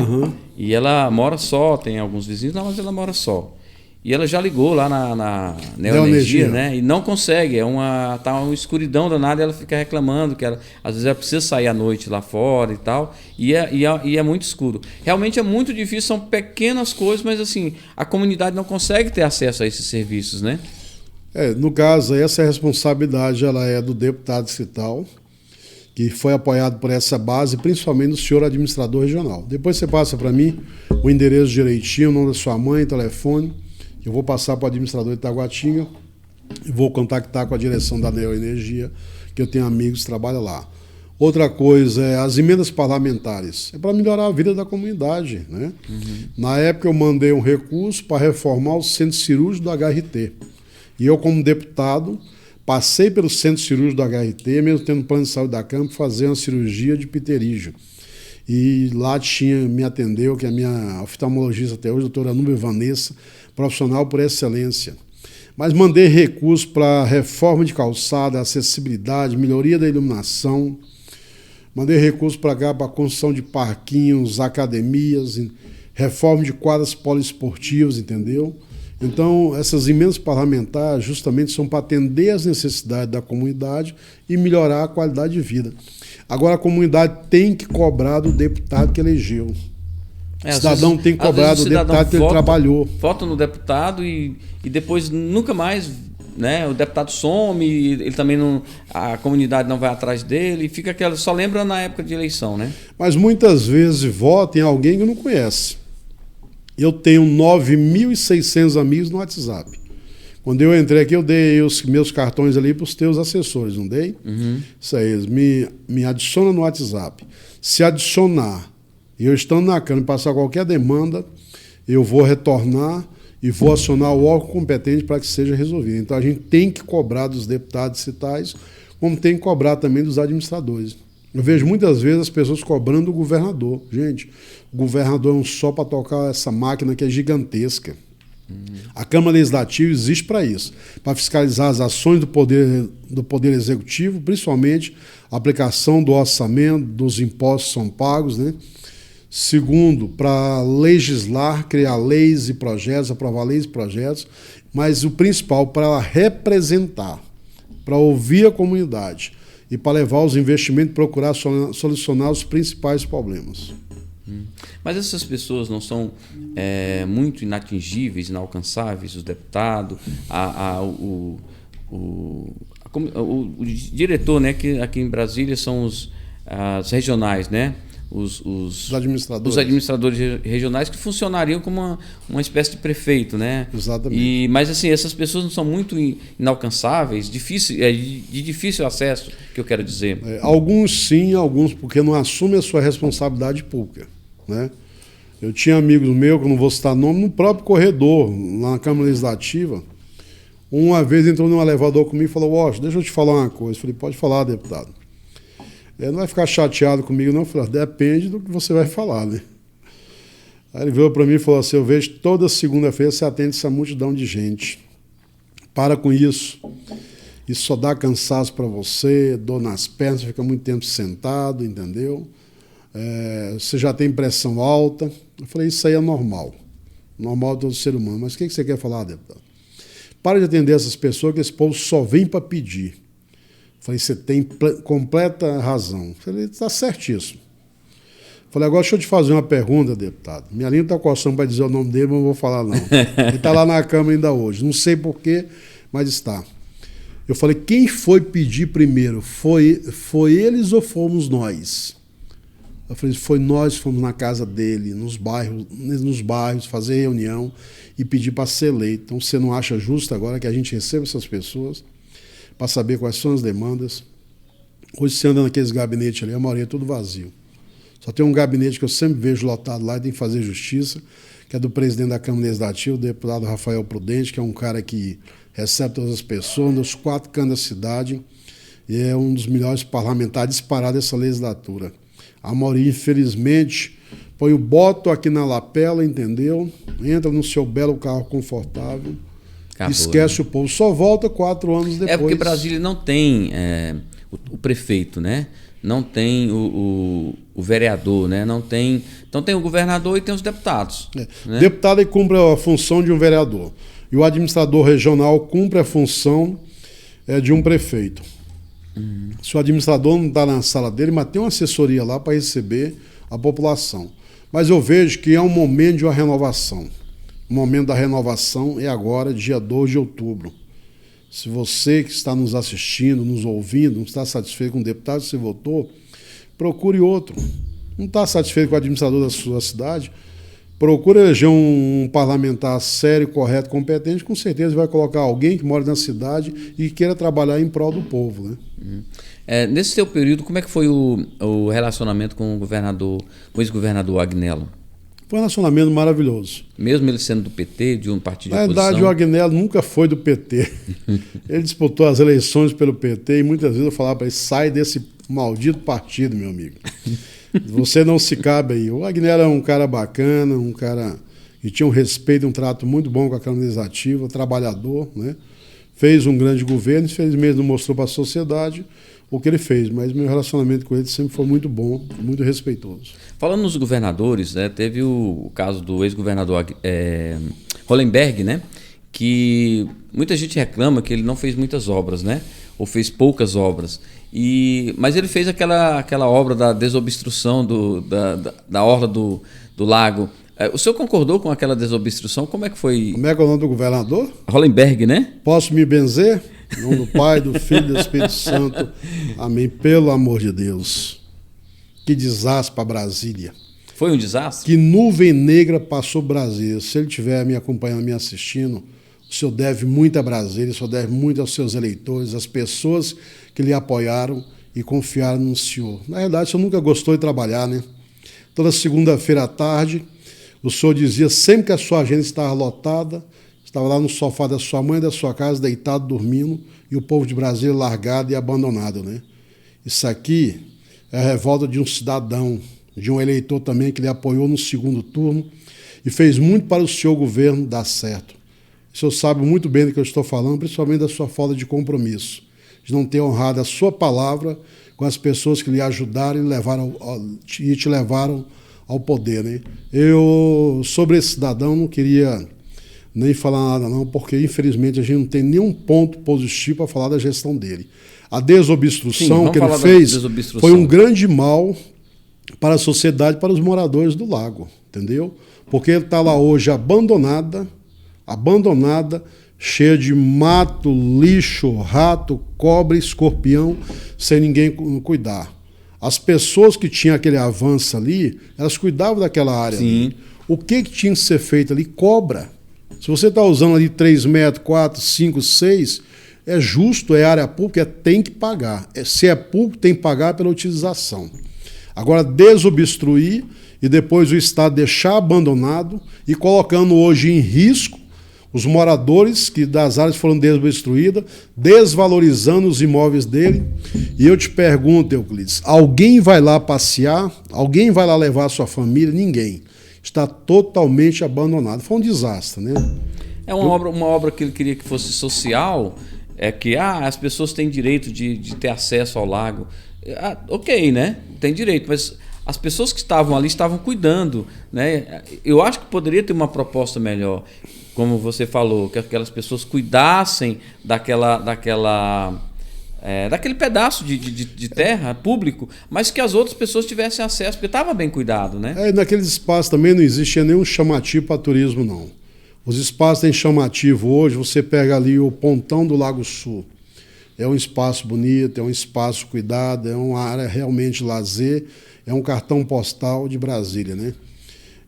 E ela mora só, tem alguns vizinhos, mas ela mora só. E ela já ligou lá na Neoenergia, né? E não consegue, tá uma escuridão danada, e ela fica reclamando que às vezes ela precisa sair à noite lá fora e tal, e é muito escuro. Realmente é muito difícil, são pequenas coisas, mas assim, a comunidade não consegue ter acesso a esses serviços, né? No caso, essa responsabilidade ela é do deputado distrital, que foi apoiado por essa base, principalmente do senhor administrador regional. Depois você passa para mim o endereço direitinho, o nome da sua mãe, telefone. Eu vou passar para o administrador de Taguatinga e vou contactar com a direção da Neoenergia, que eu tenho amigos que trabalham lá. Outra coisa é as emendas parlamentares. É para melhorar a vida da comunidade, né? Na época eu mandei um recurso para reformar o centro cirúrgico do HRT. E eu, como deputado, passei pelo centro cirúrgico do HRT, mesmo tendo plano de saúde da Câmara, para fazer uma cirurgia de pterígio. E lá me atendeu, que é a minha oftalmologista até hoje, a doutora Núbia Vanessa, profissional por excelência. Mas mandei recursos para reforma de calçada, acessibilidade, melhoria da iluminação. Mandei recursos para cá para construção de parquinhos, academias, reforma de quadras poliesportivas, entendeu? Então, essas emendas parlamentares justamente são para atender às necessidades da comunidade e melhorar a qualidade de vida. Agora, a comunidade tem que cobrar do deputado que elegeu. O cidadão tem que cobrar do deputado que ele trabalhou. Vota no deputado e depois nunca mais, né? O deputado some, ele também não, a comunidade não vai atrás dele, fica aquela, só lembra na época de eleição, né? Mas muitas vezes vota em alguém que não conhece. Eu tenho 9.600 amigos no WhatsApp. Quando eu entrei aqui, eu dei os meus cartões ali para os teus assessores, não dei? Isso aí, eles me adicionam no WhatsApp. Se adicionar e eu estando na Câmara e passar qualquer demanda, eu vou retornar e vou acionar o órgão competente para que seja resolvido. Então a gente tem que cobrar dos deputados distritais, como tem que cobrar também dos administradores. Eu vejo muitas vezes as pessoas cobrando do governador. Gente, o governador é um só para tocar essa máquina que é gigantesca. A Câmara Legislativa existe para isso, para fiscalizar as ações do poder Executivo, principalmente a aplicação do orçamento, dos impostos que são pagos, né? Segundo, para legislar, criar leis e projetos, aprovar leis e projetos, mas o principal, para ela representar, para ouvir a comunidade e para levar os investimentos e procurar solucionar os principais problemas. Mas essas pessoas não são muito inatingíveis, inalcançáveis, os deputados, o diretor, né, que aqui em Brasília são as regionais, né? Os administradores regionais que funcionariam como uma espécie de prefeito, né? Exatamente. Mas assim, essas pessoas não são muito inalcançáveis, de difícil acesso, que eu quero dizer. Alguns sim, alguns porque não assumem a sua responsabilidade pública, né? Eu tinha amigos meus, que eu não vou citar nome, no próprio corredor, na Câmara Legislativa. Uma vez entrou num elevador comigo e falou: Washington, deixa eu te falar uma coisa. Eu falei: pode falar, deputado. Não vai ficar chateado comigo, não. Eu falei: depende do que você vai falar, né? Aí ele veio para mim e falou assim, eu vejo toda segunda-feira você atende essa multidão de gente. Para com isso. Isso só dá cansaço para você, dor nas pernas, fica muito tempo sentado, entendeu? Você já tem pressão alta. Eu falei, isso aí é normal. Normal de todo ser humano. Mas o que você quer falar, deputado? Para de atender essas pessoas, que esse povo só vem para pedir. Eu falei, você tem completa razão. Eu falei, está certíssimo. Eu falei, agora deixa eu te fazer uma pergunta, deputado. Minha língua está coçando para dizer o nome dele, mas não vou falar não. Ele está lá na Câmara ainda hoje. Não sei porquê, mas está. Eu falei, quem foi pedir primeiro? Foi eles ou fomos nós? Eu falei, foi nós que fomos na casa dele, nos bairros, fazer reunião e pedir para ser eleito. Então, você não acha justo agora que a gente receba essas pessoas para saber quais são as demandas? Hoje você anda naqueles gabinetes ali, a maioria é tudo vazio. Só tem um gabinete que eu sempre vejo lotado lá e tem que fazer justiça, que é do presidente da Câmara Legislativa, o deputado Rafael Prudente, que é um cara que recebe todas as pessoas, nos 4 cantos da cidade, e é um dos melhores parlamentares disparados dessa legislatura. A maioria, infelizmente, põe o boto aqui na lapela, entendeu? Entra no seu belo carro confortável, acabou, esquece, né? O povo só volta 4 anos depois. É porque Brasília não tem o prefeito, né? Não tem o vereador, né? Não tem, então tem o governador e tem os deputados. Né? Deputado aí cumpre a função de um vereador. E o administrador regional cumpre a função de um prefeito. Se o administrador não está na sala dele, mas tem uma assessoria lá para receber a população. Mas eu vejo que é um momento de uma renovação. O momento da renovação é agora, dia 2 de outubro. Se você que está nos assistindo, nos ouvindo, não está satisfeito com o deputado que você votou, procure outro. Não está satisfeito com o administrador da sua cidade, procure eleger um parlamentar sério, correto, competente, com certeza vai colocar alguém que mora na cidade e que queira trabalhar em prol do povo, né? Nesse seu período, como é que foi o relacionamento com o ex-governador Agnello? Foi um relacionamento maravilhoso. Mesmo ele sendo do PT, de um partido de oposição? Na verdade, o Agnello nunca foi do PT. Ele disputou as eleições pelo PT e muitas vezes eu falava para ele, sai desse maldito partido, meu amigo. Você não se cabe aí. O Agnello é um cara bacana, um cara que tinha um respeito, um trato muito bom com a Câmara Legislativa, trabalhador, né? Fez um grande governo, infelizmente não mostrou para a sociedade o que ele fez, mas meu relacionamento com ele sempre foi muito bom, muito respeitoso. Falando nos governadores, né, teve o caso do ex-governador Hollenberg, né, que muita gente reclama que ele não fez muitas obras, né, ou fez poucas obras, mas ele fez aquela obra da desobstrução da orla do lago. O senhor concordou com aquela desobstrução? Como é que foi? Como é que é o nome do governador? Hollenberg, né? Posso me benzer? Em nome do Pai, do Filho e do Espírito Santo. Amém. Pelo amor de Deus. Que desastre para Brasília. Foi um desastre? Que nuvem negra passou Brasília. Se ele estiver me acompanhando, me assistindo, o senhor deve muito a Brasília, o senhor deve muito aos seus eleitores, às pessoas que lhe apoiaram e confiaram no senhor. Na verdade, o senhor nunca gostou de trabalhar, né? Toda segunda-feira à tarde, o senhor dizia sempre que a sua agenda estava lotada, estava lá no sofá da sua mãe, da sua casa, deitado, dormindo, e o povo de Brasília largado e abandonado, né? Isso aqui é a revolta de um cidadão, de um eleitor também que lhe apoiou no segundo turno e fez muito para o seu governo dar certo. O senhor sabe muito bem do que eu estou falando, principalmente da sua falta de compromisso, de não ter honrado a sua palavra com as pessoas que lhe ajudaram e te levaram ao poder, né? Eu, sobre esse cidadão, não queria nem falar nada não, porque infelizmente a gente não tem nenhum ponto positivo para falar da gestão dele. A desobstrução que ele fez foi um grande mal para a sociedade, para os moradores do lago, entendeu? Porque ele está lá hoje abandonada, cheia de mato, lixo, rato, cobra, escorpião, sem ninguém cuidar. As pessoas que tinham aquele avanço ali, elas cuidavam daquela área. Sim. Ali. O que tinha que ser feito ali? Cobra. Se você está usando ali 3 metros, 4, 5, 6, é justo, é área pública, tem que pagar. Se é público, tem que pagar pela utilização. Agora, desobstruir e depois o Estado deixar abandonado e colocando hoje em risco os moradores que das áreas foram desobstruídas, desvalorizando os imóveis dele. E eu te pergunto, Euclides, alguém vai lá passear? Alguém vai lá levar a sua família? Ninguém. está totalmente abandonado. Foi um desastre, né? É uma obra que ele queria que fosse social, é que as pessoas têm direito de ter acesso ao lago. Ok, né? Tem direito, mas as pessoas que estavam ali estavam cuidando, né? Eu acho que poderia ter uma proposta melhor, como você falou, que aquelas pessoas cuidassem daquele pedaço de terra público, mas que as outras pessoas tivessem acesso, porque estava bem cuidado, né? Naqueles espaços também não existia nenhum chamativo para turismo, não. Os espaços têm chamativo hoje, você pega ali o Pontão do Lago Sul. É um espaço bonito, é um espaço cuidado, é uma área realmente de lazer, é um cartão postal de Brasília, né?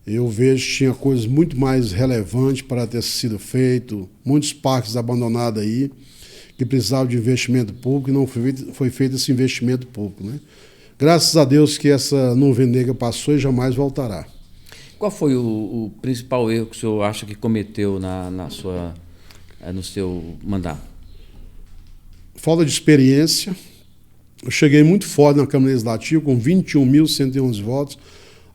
Eu vejo que tinha coisas muito mais relevantes para ter sido feito, muitos parques abandonados aí, que precisavam de investimento público e não foi feito esse investimento público, né? Graças a Deus que essa nuvem negra passou e jamais voltará. Qual foi o principal erro que o senhor acha que cometeu no seu mandato? Falta de experiência. Eu cheguei muito forte na Câmara Legislativa, com 21.111 votos,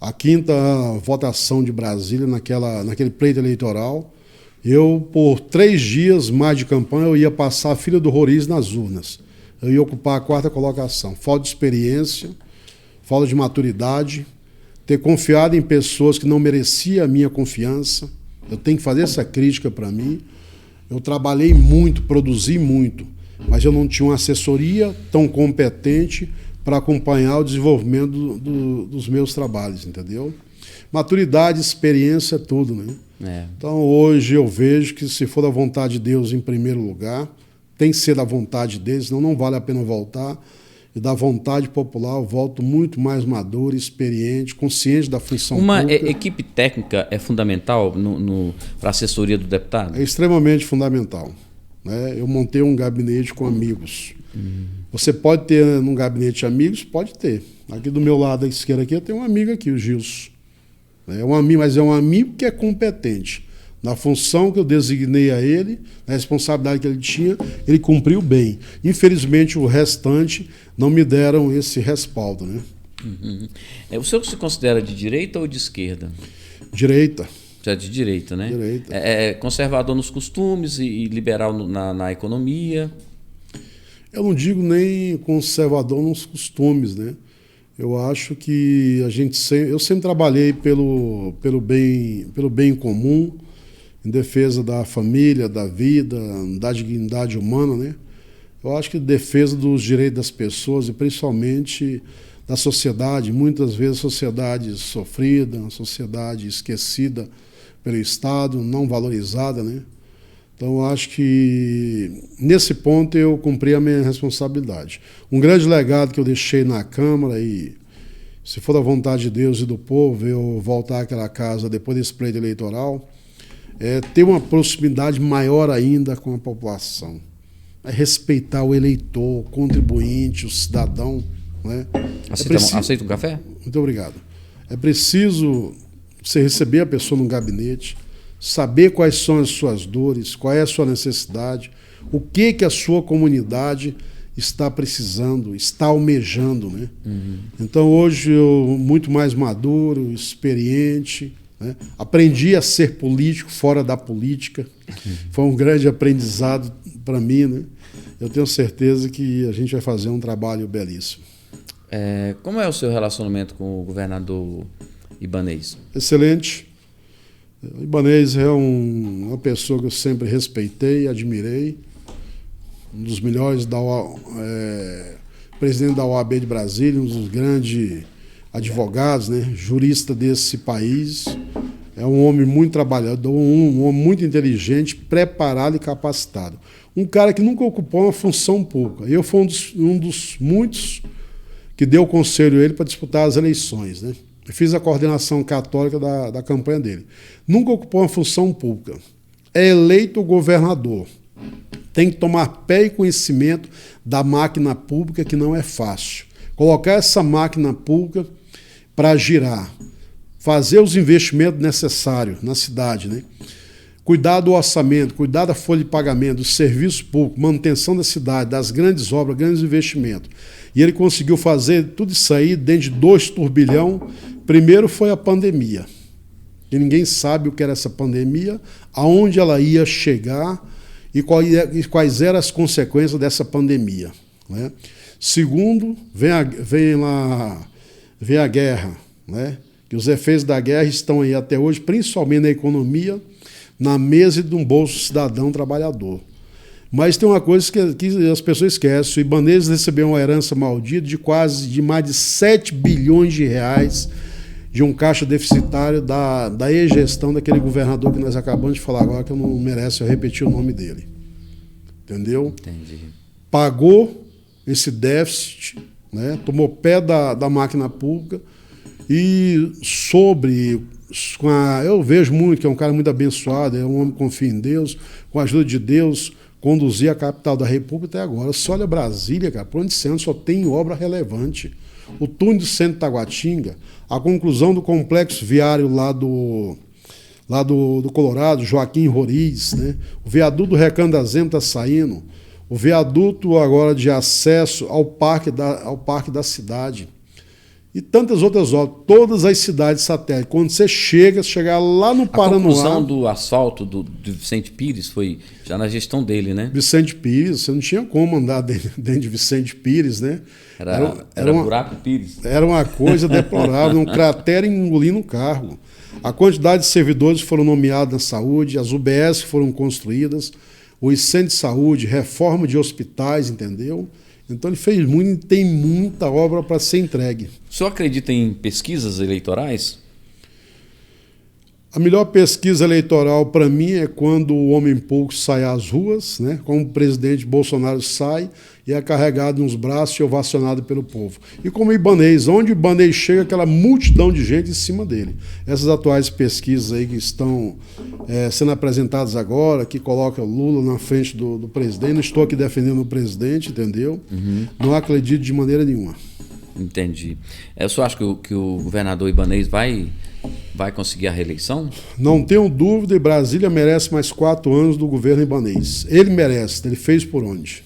a quinta votação de Brasília naquele pleito eleitoral. Eu, por 3 dias mais de campanha, eu ia passar a fila do Roriz nas urnas. Eu ia ocupar a 4ª colocação. Falta de experiência, falta de maturidade, ter confiado em pessoas que não mereciam a minha confiança. Eu tenho que fazer essa crítica para mim. Eu trabalhei muito, produzi muito, mas eu não tinha uma assessoria tão competente para acompanhar o desenvolvimento dos meus trabalhos, entendeu? Maturidade, experiência, tudo, né? Então, hoje eu vejo que se for da vontade de Deus em primeiro lugar, tem que ser da vontade dele, senão não vale a pena voltar. E da vontade popular eu volto muito mais maduro, experiente, consciente da função pública. Uma equipe técnica é fundamental para a assessoria do deputado? É extremamente fundamental. Né? Eu montei um gabinete com amigos. Você pode ter num gabinete de amigos? Pode ter. Aqui do meu lado, à esquerda, aqui, eu tenho um amigo aqui, o Gilson. Mas é um amigo que é competente. Na função que eu designei a ele, na responsabilidade que ele tinha, ele cumpriu bem. Infelizmente, o restante não me deram esse respaldo. Né? O senhor se considera de direita ou de esquerda? Direita. Já é de direita, né? Direita. É conservador nos costumes e liberal na economia? Eu não digo nem conservador nos costumes, né? Eu acho que eu sempre trabalhei pelo bem comum, em defesa da família, da vida, da dignidade humana, né? Eu acho que defesa dos direitos das pessoas e principalmente da sociedade, muitas vezes sociedade sofrida, uma sociedade esquecida pelo Estado, não valorizada, né? Então, eu acho que nesse ponto eu cumpri a minha responsabilidade. Um grande legado que eu deixei na Câmara e, se for da vontade de Deus e do povo, eu voltar àquela casa depois desse pleito eleitoral, é ter uma proximidade maior ainda com a população. É respeitar o eleitor, o contribuinte, o cidadão. Né? Aceita um café? Muito obrigado. É preciso você receber a pessoa no gabinete, saber quais são as suas dores, qual é a sua necessidade, o que a sua comunidade está precisando, está almejando. Né? Então, hoje, eu muito mais maduro, experiente, né? Aprendi a ser político fora da política. Foi um grande aprendizado para mim. Né? Eu tenho certeza que a gente vai fazer um trabalho belíssimo. Como é o seu relacionamento com o governador Ibanez? Excelente. O Ibanez é uma pessoa que eu sempre respeitei, admirei. Um dos melhores presidente da OAB de Brasília, um dos grandes advogados, né, jurista desse país. É um homem muito trabalhador, um homem muito inteligente, preparado e capacitado. Um cara que nunca ocupou uma função pública. Eu fui um dos muitos que deu conselho a ele para disputar as eleições. Né? Eu fiz a coordenação católica da campanha dele. Nunca ocupou uma função pública. É eleito governador. Tem que tomar pé e conhecimento da máquina pública, que não é fácil. Colocar essa máquina pública para girar, fazer os investimentos necessários na cidade, né? Cuidar do orçamento, cuidar da folha de pagamento, do serviço público, manutenção da cidade, das grandes obras, grandes investimentos. E ele conseguiu fazer tudo isso aí dentro de 2 turbilhões. Primeiro foi a pandemia, que ninguém sabe o que era essa pandemia, aonde ela ia chegar e quais eram as consequências dessa pandemia, né? Segundo, vem a guerra, né? Que os efeitos da guerra estão aí até hoje, principalmente na economia, na mesa de um bolso cidadão trabalhador. Mas tem uma coisa que as pessoas esquecem: o Ibanez recebeu uma herança maldita de mais de 7 bilhões de reais de um caixa deficitário da e-gestão daquele governador que nós acabamos de falar agora, que eu não mereço eu repetir o nome dele. Entendeu? Entendi. Pagou esse déficit, né? Tomou pé da máquina pública e eu vejo muito que é um cara muito abençoado, é um homem que confia em Deus, com a ajuda de Deus, conduzir a capital da República até agora. Você olha Brasília, cara, por onde você anda, só tem obra relevante. O túnel do centro de Taguatinga, a conclusão do complexo viário lá do Colorado, Joaquim Roriz, né? O viaduto do Recanto da Zema está saindo, o viaduto agora de acesso ao parque da cidade e tantas outras obras, todas as cidades satélites. Quando você chegar lá no Paranoá... A conclusão do asfalto do Vicente Pires foi já na gestão dele, né? Vicente Pires, você não tinha como andar dentro de Vicente Pires, né? Era buraco Pires. Era uma coisa deplorável, um cratera engolindo o carro. A quantidade de servidores que foram nomeados na saúde, as UBS que foram construídas, os centros de saúde, reforma de hospitais, entendeu? Então ele fez muito e tem muita obra para ser entregue. O senhor acredita em pesquisas eleitorais? A melhor pesquisa eleitoral para mim é quando o homem pouco sai às ruas, né? Como o presidente Bolsonaro sai e é carregado nos braços e ovacionado pelo povo. E como o Ibanez, onde o Ibanez chega, aquela multidão de gente em cima dele. Essas atuais pesquisas aí que estão sendo apresentadas agora, que colocam Lula na frente do presidente, não estou aqui defendendo o presidente, entendeu? Uhum. Não acredito de maneira nenhuma. Entendi. Eu só acho que o governador Ibanez vai conseguir a reeleição? Não tenho dúvida, e Brasília merece mais 4 anos do governo Ibanez. Ele merece, ele fez por onde?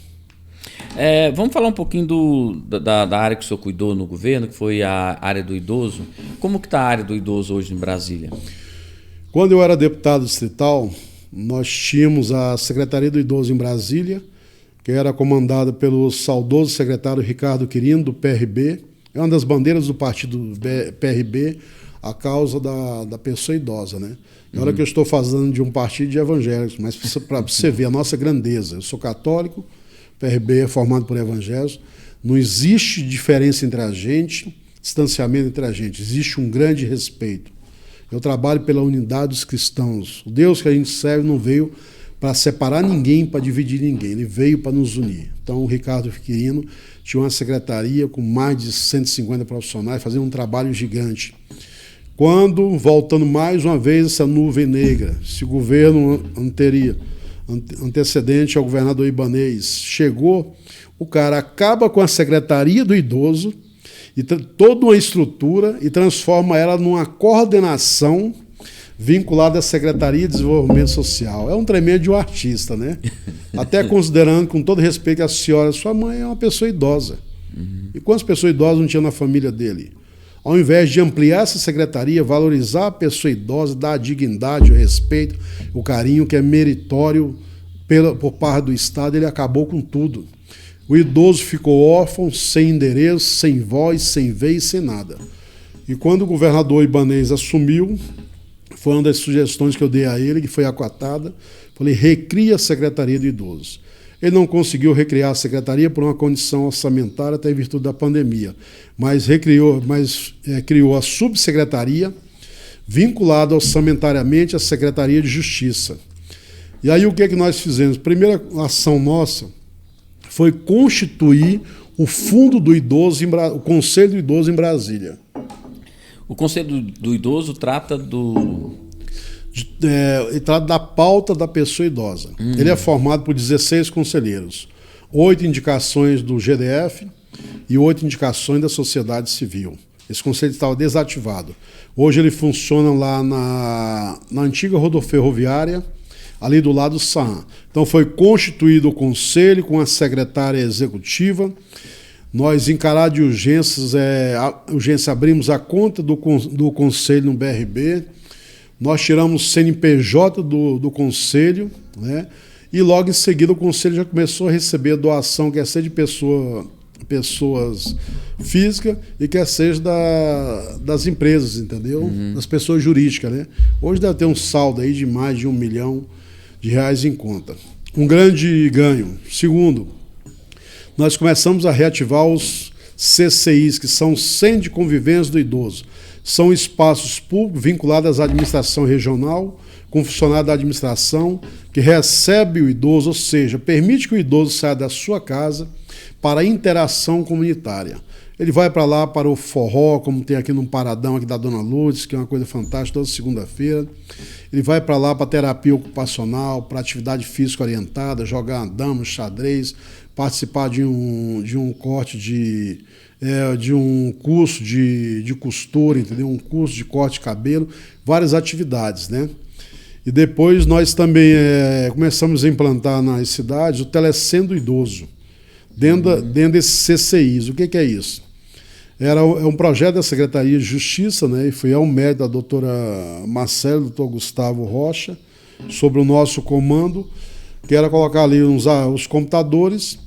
Vamos falar um pouquinho da área que o senhor cuidou no governo, que foi a área do idoso. Como que está a área do idoso hoje em Brasília? Quando eu era deputado distrital, nós tínhamos a Secretaria do Idoso em Brasília, que era comandada pelo saudoso secretário Ricardo Quirino, do PRB. É uma das bandeiras do partido PRB, a causa da pessoa idosa, né? Na hora que eu estou falando de um partido de evangélicos, mas para você ver a nossa grandeza. Eu sou católico, o PRB é formado por evangélicos, não existe diferença entre a gente, distanciamento entre a gente, existe um grande respeito. Eu trabalho pela unidade dos cristãos. O Deus que a gente serve não veio para separar ninguém, para dividir ninguém, ele veio para nos unir. Então o Ricardo Quirino tinha uma secretaria com mais de 150 profissionais, fazendo um trabalho gigante. Quando, voltando mais uma vez essa nuvem negra, esse governo antecedente ao governador Ibanez chegou, o cara acaba com a Secretaria do Idoso, e toda uma estrutura, e transforma ela numa coordenação vinculada à Secretaria de Desenvolvimento Social. É um tremendo de um artista, né? Até considerando, com todo respeito, que a senhora, sua mãe é uma pessoa idosa. Uhum. E quantas pessoas idosas não tinham na família dele? Ao invés de ampliar essa secretaria, valorizar a pessoa idosa, dar a dignidade, o respeito, o carinho que é meritório por parte do Estado, ele acabou com tudo. O idoso ficou órfão, sem endereço, sem voz, sem vez, sem nada. E quando o governador Ibanez assumiu, foi uma das sugestões que eu dei a ele, que foi acatada. Falei, recria a Secretaria do Idoso. Ele não conseguiu recriar a secretaria por uma condição orçamentária, até em virtude da pandemia, mas criou a subsecretaria, vinculada orçamentariamente à Secretaria de Justiça. E aí o que é que nós fizemos? Primeira ação nossa foi constituir o Fundo do Idoso, o Conselho do Idoso em Brasília. O Conselho do Idoso trata ele trata da pauta da pessoa idosa. Ele é formado por 16 conselheiros, 8 indicações do GDF e 8 indicações da sociedade civil. Esse conselho estava desativado. Hoje ele funciona lá na antiga rodoferroviária, ali do lado do SAAN. Então foi constituído o conselho com a secretária executiva. Nós, em caráter de urgência, abrimos a conta do conselho no BRB. Nós tiramos o CNPJ do conselho, né? E logo em seguida o conselho já começou a receber doação, quer ser de pessoas físicas e quer seja das empresas, entendeu? Das pessoas jurídicas, né? Hoje deve ter um saldo aí de mais de R$1 milhão em conta. Um grande ganho. Segundo, nós começamos a reativar os CCIs, que são Centros de Convivência do Idoso. São espaços públicos vinculados à administração regional, com funcionário da administração, que recebe o idoso, ou seja, permite que o idoso saia da sua casa para a interação comunitária. Ele vai para lá para o forró, como tem aqui no Paradão, aqui da Dona Lourdes, que é uma coisa fantástica, toda segunda-feira. Ele vai para lá para terapia ocupacional, para atividade física orientada, jogar dama, xadrez, participar de um corte de um curso de costura, entendeu? Um curso de corte de cabelo, várias atividades, né? E depois nós também começamos a implantar nas cidades o telecentro idoso, dentro desses CCIs. O que é isso? É um projeto da Secretaria de Justiça, né? E foi ao mérito da doutora Marcela, doutor Gustavo Rocha, sobre o nosso comando, que era colocar ali os computadores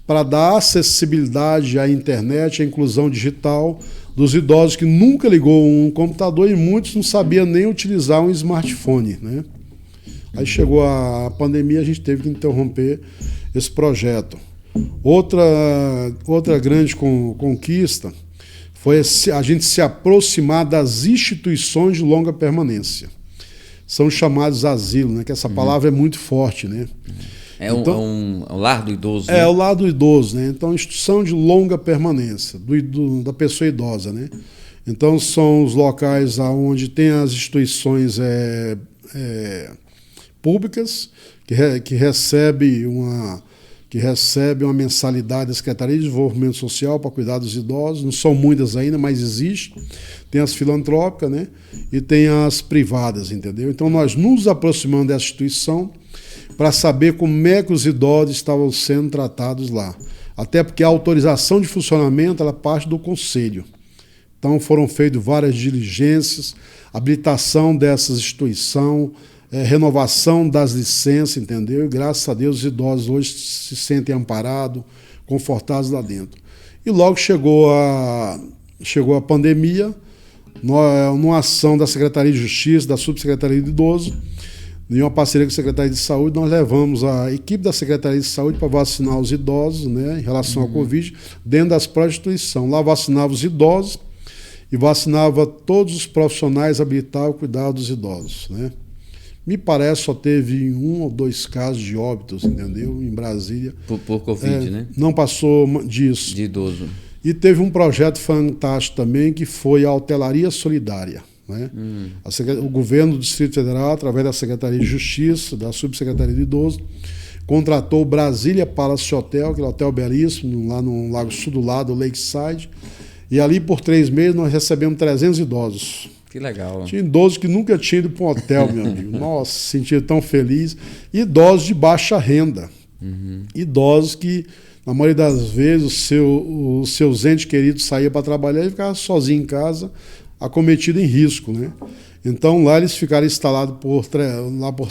para dar acessibilidade à internet, à inclusão digital dos idosos que nunca ligou um computador e muitos não sabiam nem utilizar um smartphone, né? Aí chegou a pandemia, a gente teve que interromper esse projeto. Outra grande conquista foi a gente se aproximar das instituições de longa permanência. São chamados asilo, né? Que essa palavra é muito forte, né? Então, um lar do idoso, né? É, o lar do idoso, né? Então, instituição de longa permanência da pessoa idosa, né? Então, são os locais onde tem as instituições públicas que recebe uma mensalidade da Secretaria de Desenvolvimento Social para cuidar dos idosos. Não são muitas ainda, mas existe. Tem as filantrópicas, né? E tem as privadas, entendeu? Então, nós nos aproximamos dessa instituição para saber como é que os idosos estavam sendo tratados lá. Até porque a autorização de funcionamento ela parte do conselho. Então foram feitas várias diligências, habilitação dessas instituições, renovação das licenças, entendeu? E graças a Deus os idosos hoje se sentem amparados, confortados lá dentro. E logo chegou a pandemia, numa ação da Secretaria de Justiça, da Subsecretaria de Idoso, em uma parceria com a Secretaria de Saúde, nós levamos a equipe da Secretaria de Saúde para vacinar os idosos, né, em relação ao Covid, dentro das próprias instituições. Lá vacinava os idosos e vacinava todos os profissionais habilitados a cuidar dos idosos, né. Me parece só teve 1 ou 2 casos de óbitos, entendeu, em Brasília. Por Covid, né? Não passou disso. De idoso. E teve um projeto fantástico também, que foi a Hotelaria Solidária. Né? O governo do Distrito Federal, através da Secretaria de Justiça, da Subsecretaria de Idoso, contratou o Brasília Palace Hotel, aquele hotel belíssimo, lá no Lago Sul do lado, Lakeside, e ali por 3 meses nós recebemos 300 idosos. Que legal. Tinha idosos que nunca tinham ido para um hotel, meu amigo. Nossa, se sentia tão feliz. Idosos de baixa renda. Idosos que, na maioria das vezes, os seus entes queridos saíam para trabalhar e ficavam sozinhos em casa, acometido em risco, né? Então lá eles ficaram instalados por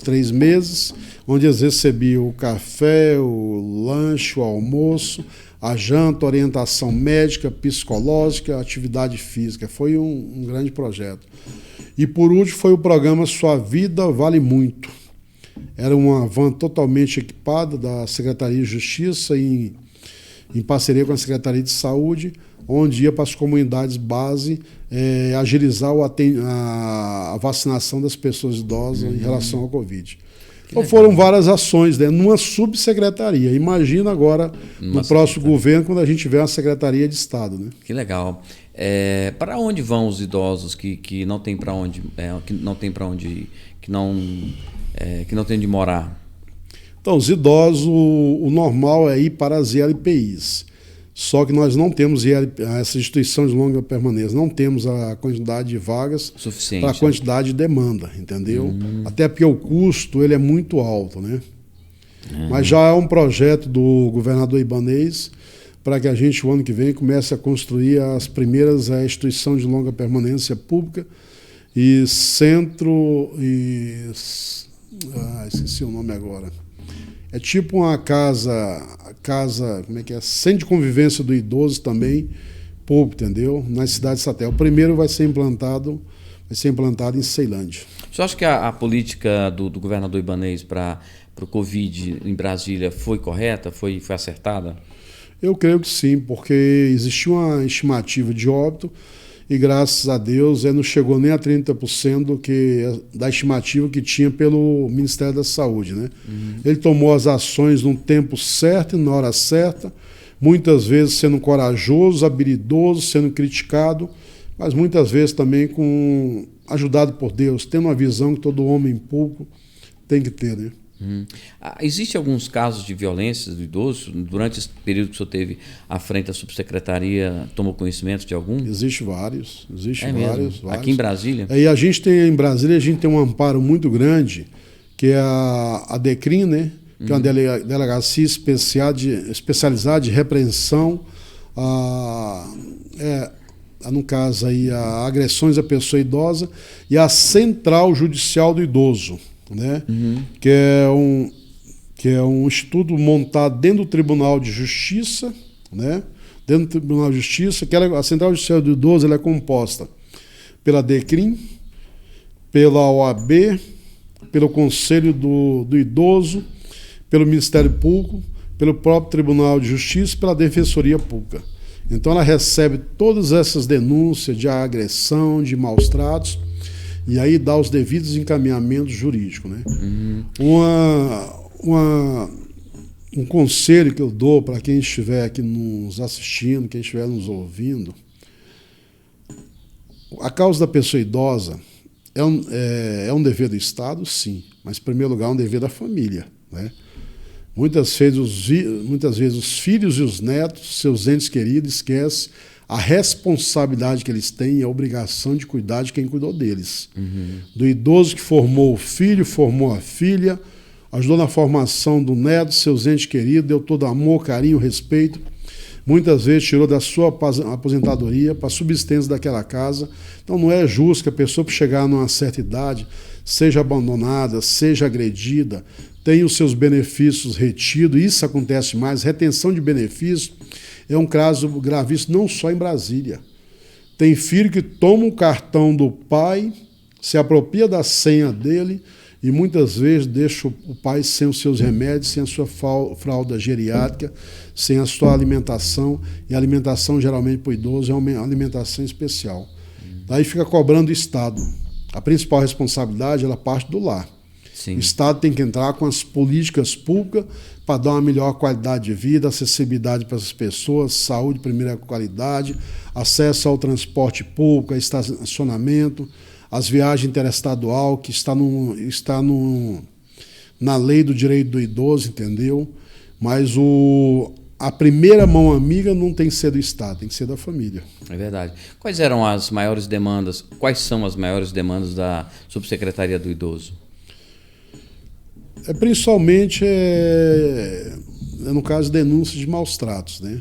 3 meses, onde eles recebiam o café, o lanche, o almoço, a janta, orientação médica, psicológica, atividade física. Foi um grande projeto. E por último foi o programa Sua Vida Vale Muito. Era uma van totalmente equipada da Secretaria de Justiça em parceria com a Secretaria de Saúde, onde ia para as comunidades base agilizar a vacinação das pessoas idosas em relação ao Covid. Então foram várias ações, né, numa subsecretaria. Imagina agora, no próximo governo, quando a gente tiver uma secretaria de Estado. Né? Que legal. Para onde vão os idosos que não tem para onde, que não tem onde morar? Então, os idosos, o normal é ir para as ILPIs. Só que nós não temos essa instituição de longa permanência, não temos a quantidade de vagas suficiente para a quantidade de demanda, entendeu? Até porque o custo ele é muito alto, né? Mas já é um projeto do governador Ibanez para que a gente, o ano que vem, comece a construir as primeiras instituições de longa permanência pública e centro e esqueci o nome agora. É tipo uma casa, como é que é? Centro de convivência do idoso também, público, entendeu? Nas cidades satélite. O primeiro vai ser implantado em Ceilândia. Você acha que a política do governador Ibanez para o Covid em Brasília foi correta, foi acertada? Eu creio que sim, porque existiu uma estimativa de óbito e, graças a Deus, não chegou nem a 30% da estimativa que tinha pelo Ministério da Saúde, né? Ele tomou as ações no tempo certo e na hora certa, muitas vezes sendo corajoso, habilidoso, sendo criticado, mas muitas vezes também ajudado por Deus, tendo uma visão que todo homem público tem que ter, né? Existem alguns casos de violência do idoso? Durante esse período que o senhor teve à frente da subsecretaria, tomou conhecimento de algum? Existem vários. Vários. Aqui em Brasília? Em Brasília, a gente tem um amparo muito grande, que é a DECRIM, né? Que é uma delegacia especializada de repreensão, no caso aí, a agressões à pessoa idosa, e a Central Judicial do Idoso, né? Que é um instituto montado dentro do Tribunal de Justiça, né? Dentro do Tribunal de Justiça, a Central Judicial do Idoso ela é composta pela DECRIM, pela OAB, pelo Conselho do Idoso, pelo Ministério Público, pelo próprio Tribunal de Justiça e pela Defensoria Pública. Então ela recebe todas essas denúncias de agressão, de maus tratos, e aí dá os devidos encaminhamentos jurídicos, né? Um conselho que eu dou para quem estiver aqui nos assistindo, quem estiver nos ouvindo, a causa da pessoa idosa é um dever do Estado, sim, mas em primeiro lugar é um dever da família, né? Muitas vezes os filhos e os netos, seus entes queridos, esquecem a responsabilidade que eles têm e a obrigação de cuidar de quem cuidou deles. Do idoso que formou o filho, formou a filha, ajudou na formação do neto, seus entes queridos, deu todo amor, carinho, respeito. Muitas vezes tirou da sua aposentadoria para a subsistência daquela casa. Então não é justo que a pessoa, para chegar numa certa idade, seja abandonada, seja agredida, tenha os seus benefícios retidos. Isso acontece mais. Retenção de benefícios é um caso gravíssimo, não só em Brasília. Tem filho que toma o cartão do pai, se apropria da senha dele e muitas vezes deixa o pai sem os seus remédios, sem a sua fralda geriátrica, sem a sua alimentação. E a alimentação, geralmente, para o idoso, é uma alimentação especial. Daí fica cobrando o Estado. A principal responsabilidade, ela parte do lar. Sim. O Estado tem que entrar com as políticas públicas para dar uma melhor qualidade de vida, acessibilidade para as pessoas, saúde de primeira qualidade, acesso ao transporte público, a estacionamento, as viagens interestadual, que está na lei do direito do idoso, entendeu? Mas a primeira mão amiga não tem que ser do Estado, tem que ser da família. É verdade. Quais são as maiores demandas da Subsecretaria do Idoso? Principalmente, no caso, denúncias de maus tratos, né?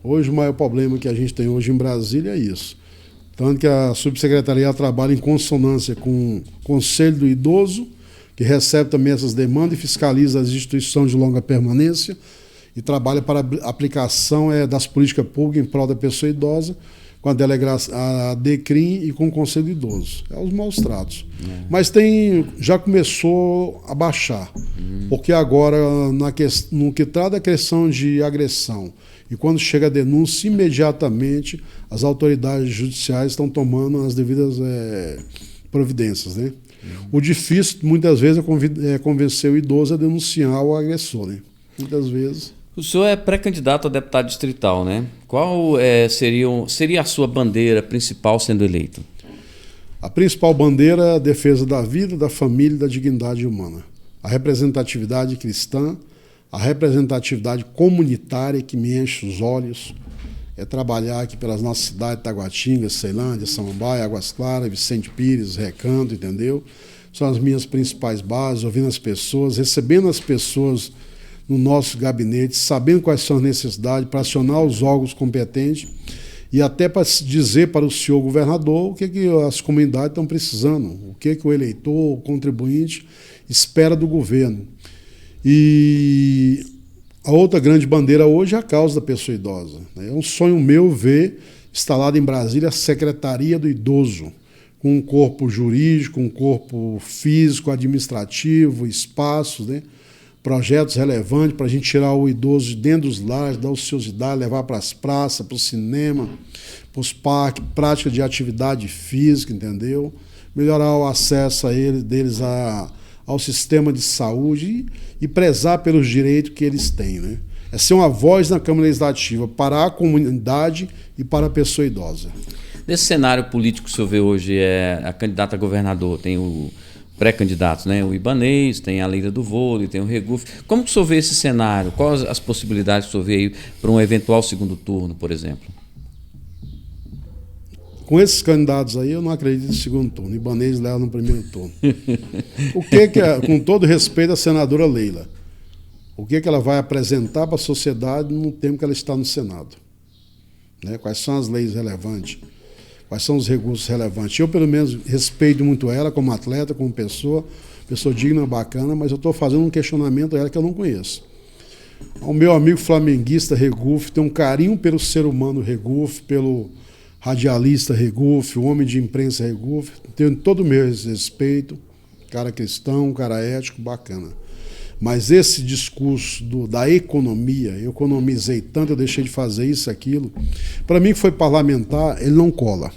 Hoje, o maior problema que a gente tem hoje em Brasília é isso. Tanto que a Subsecretaria trabalha em consonância com o Conselho do Idoso, que recebe também essas demandas e fiscaliza as instituições de longa permanência e trabalha para a aplicação das políticas públicas em prol da pessoa idosa, com a DECRIM e com o Conselho do Idoso. É os maus tratos. Mas já começou a baixar, porque agora, no que trata da questão de agressão, e quando chega a denúncia, imediatamente as autoridades judiciais estão tomando as devidas providências, né? O difícil, muitas vezes, é convencer o idoso a denunciar o agressor, né? Muitas vezes. O senhor é pré-candidato a deputado distrital, né? Qual seria a sua bandeira principal sendo eleito? A principal bandeira é a defesa da vida, da família e da dignidade humana. A representatividade cristã, a representatividade comunitária que me enche os olhos, é trabalhar aqui pelas nossas cidades, Taguatinga, Ceilândia, Samambaia, Águas Claras, Vicente Pires, Recanto, entendeu? São as minhas principais bases, ouvindo as pessoas, recebendo as pessoas no nosso gabinete, sabendo quais são as necessidades, para acionar os órgãos competentes e até para dizer para o senhor governador o que as comunidades estão precisando, o que o eleitor, o contribuinte espera do governo. E a outra grande bandeira hoje é a causa da pessoa idosa. É um sonho meu ver instalada em Brasília a Secretaria do Idoso, com um corpo jurídico, um corpo físico, administrativo, espaços, né? Projetos relevantes para a gente tirar o idoso de dentro dos lares, da ociosidade, levar para as praças, para o cinema, para os parques, prática de atividade física, entendeu? Melhorar o acesso deles ao sistema de saúde e prezar pelos direitos que eles têm, né? É ser uma voz na Câmara Legislativa para a comunidade e para a pessoa idosa. Nesse cenário político que o senhor vê hoje, a candidata a governador, tem o pré-candidatos, né? O Ibanez, tem a Leila do Vôlei, tem o Regufe. Como que o senhor vê esse cenário? Quais as possibilidades que o senhor vê aí para um eventual segundo turno, por exemplo? Com esses candidatos aí, eu não acredito no segundo turno. Ibanez leva no primeiro turno. Com todo respeito à senadora Leila, o que ela vai apresentar para a sociedade no tempo que ela está no Senado? Né? Quais são as leis relevantes? Quais são os recursos relevantes? Eu, pelo menos, respeito muito ela como atleta, como pessoa digna, bacana, mas eu estou fazendo um questionamento a ela que eu não conheço. O meu amigo flamenguista Regufe tem um carinho pelo ser humano Regufe, pelo radialista Regufe, o homem de imprensa Regufe, tenho todo o meu respeito, cara cristão, cara ético, bacana. Mas esse discurso da economia, eu economizei tanto, eu deixei de fazer isso, aquilo, para mim que foi parlamentar, ele não cola.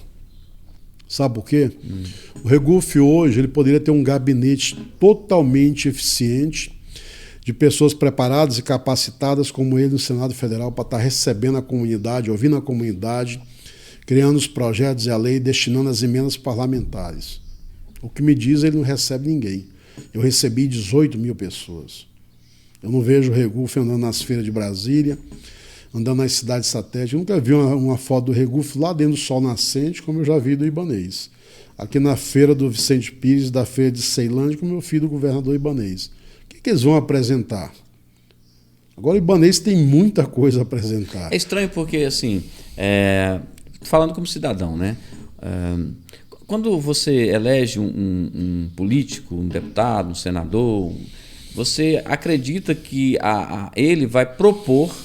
Sabe por quê? O Regufe hoje ele poderia ter um gabinete totalmente eficiente, de pessoas preparadas e capacitadas como ele no Senado Federal para estar recebendo a comunidade, ouvindo a comunidade, criando os projetos e a lei, destinando as emendas parlamentares. O que me diz, ele não recebe ninguém. Eu recebi 18 mil pessoas. Eu não vejo o Regufe andando nas feiras de Brasília, andando nas cidades satélites. Eu nunca vi uma foto do Regufe lá dentro do sol nascente, como eu já vi do Ibanez. Aqui na feira do Vicente Pires, da feira de Ceilândia, como eu fiz do governador Ibanez. O que eles vão apresentar? Agora o Ibanez tem muita coisa a apresentar. É estranho porque, assim, falando como cidadão, né? Quando você elege um político, um deputado, um senador, você acredita que ele vai propor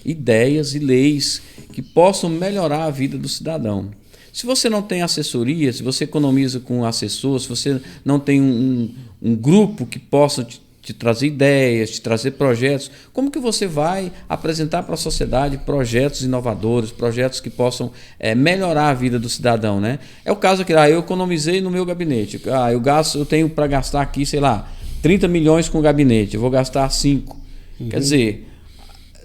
ideias e leis que possam melhorar a vida do cidadão. Se você não tem assessoria, se você economiza com assessor, se você não tem um grupo que possa te trazer ideias, te trazer projetos, como que você vai apresentar para a sociedade projetos inovadores, projetos que possam melhorar a vida do cidadão, né? É o caso que eu economizei no meu gabinete, eu tenho para gastar aqui, sei lá, 30 milhões com o gabinete, eu vou gastar 5. Quer dizer,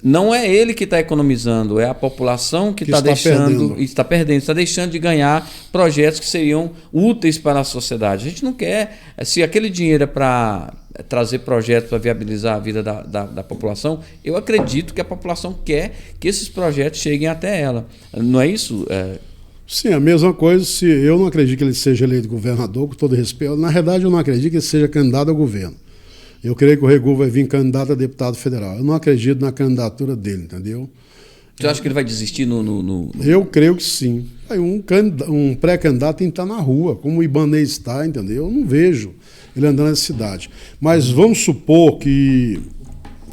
não é ele que está economizando, é a população que está deixando, está perdendo, está deixando de ganhar projetos que seriam úteis para a sociedade. A gente não quer, se aquele dinheiro é para trazer projetos para viabilizar a vida da população, eu acredito que a população quer que esses projetos cheguem até ela. Não é isso? Sim, a mesma coisa, se eu não acredito que ele seja eleito governador, com todo respeito. Na verdade, eu não acredito que ele seja candidato ao governo. Eu creio que o Regufe vai vir candidato a deputado federal. Eu não acredito na candidatura dele, entendeu? Você acha que ele vai desistir no... Eu creio que sim. Um pré-candidato tem que estar na rua, como o Ibanez está, entendeu? Eu não vejo ele andando na cidade. Mas vamos supor que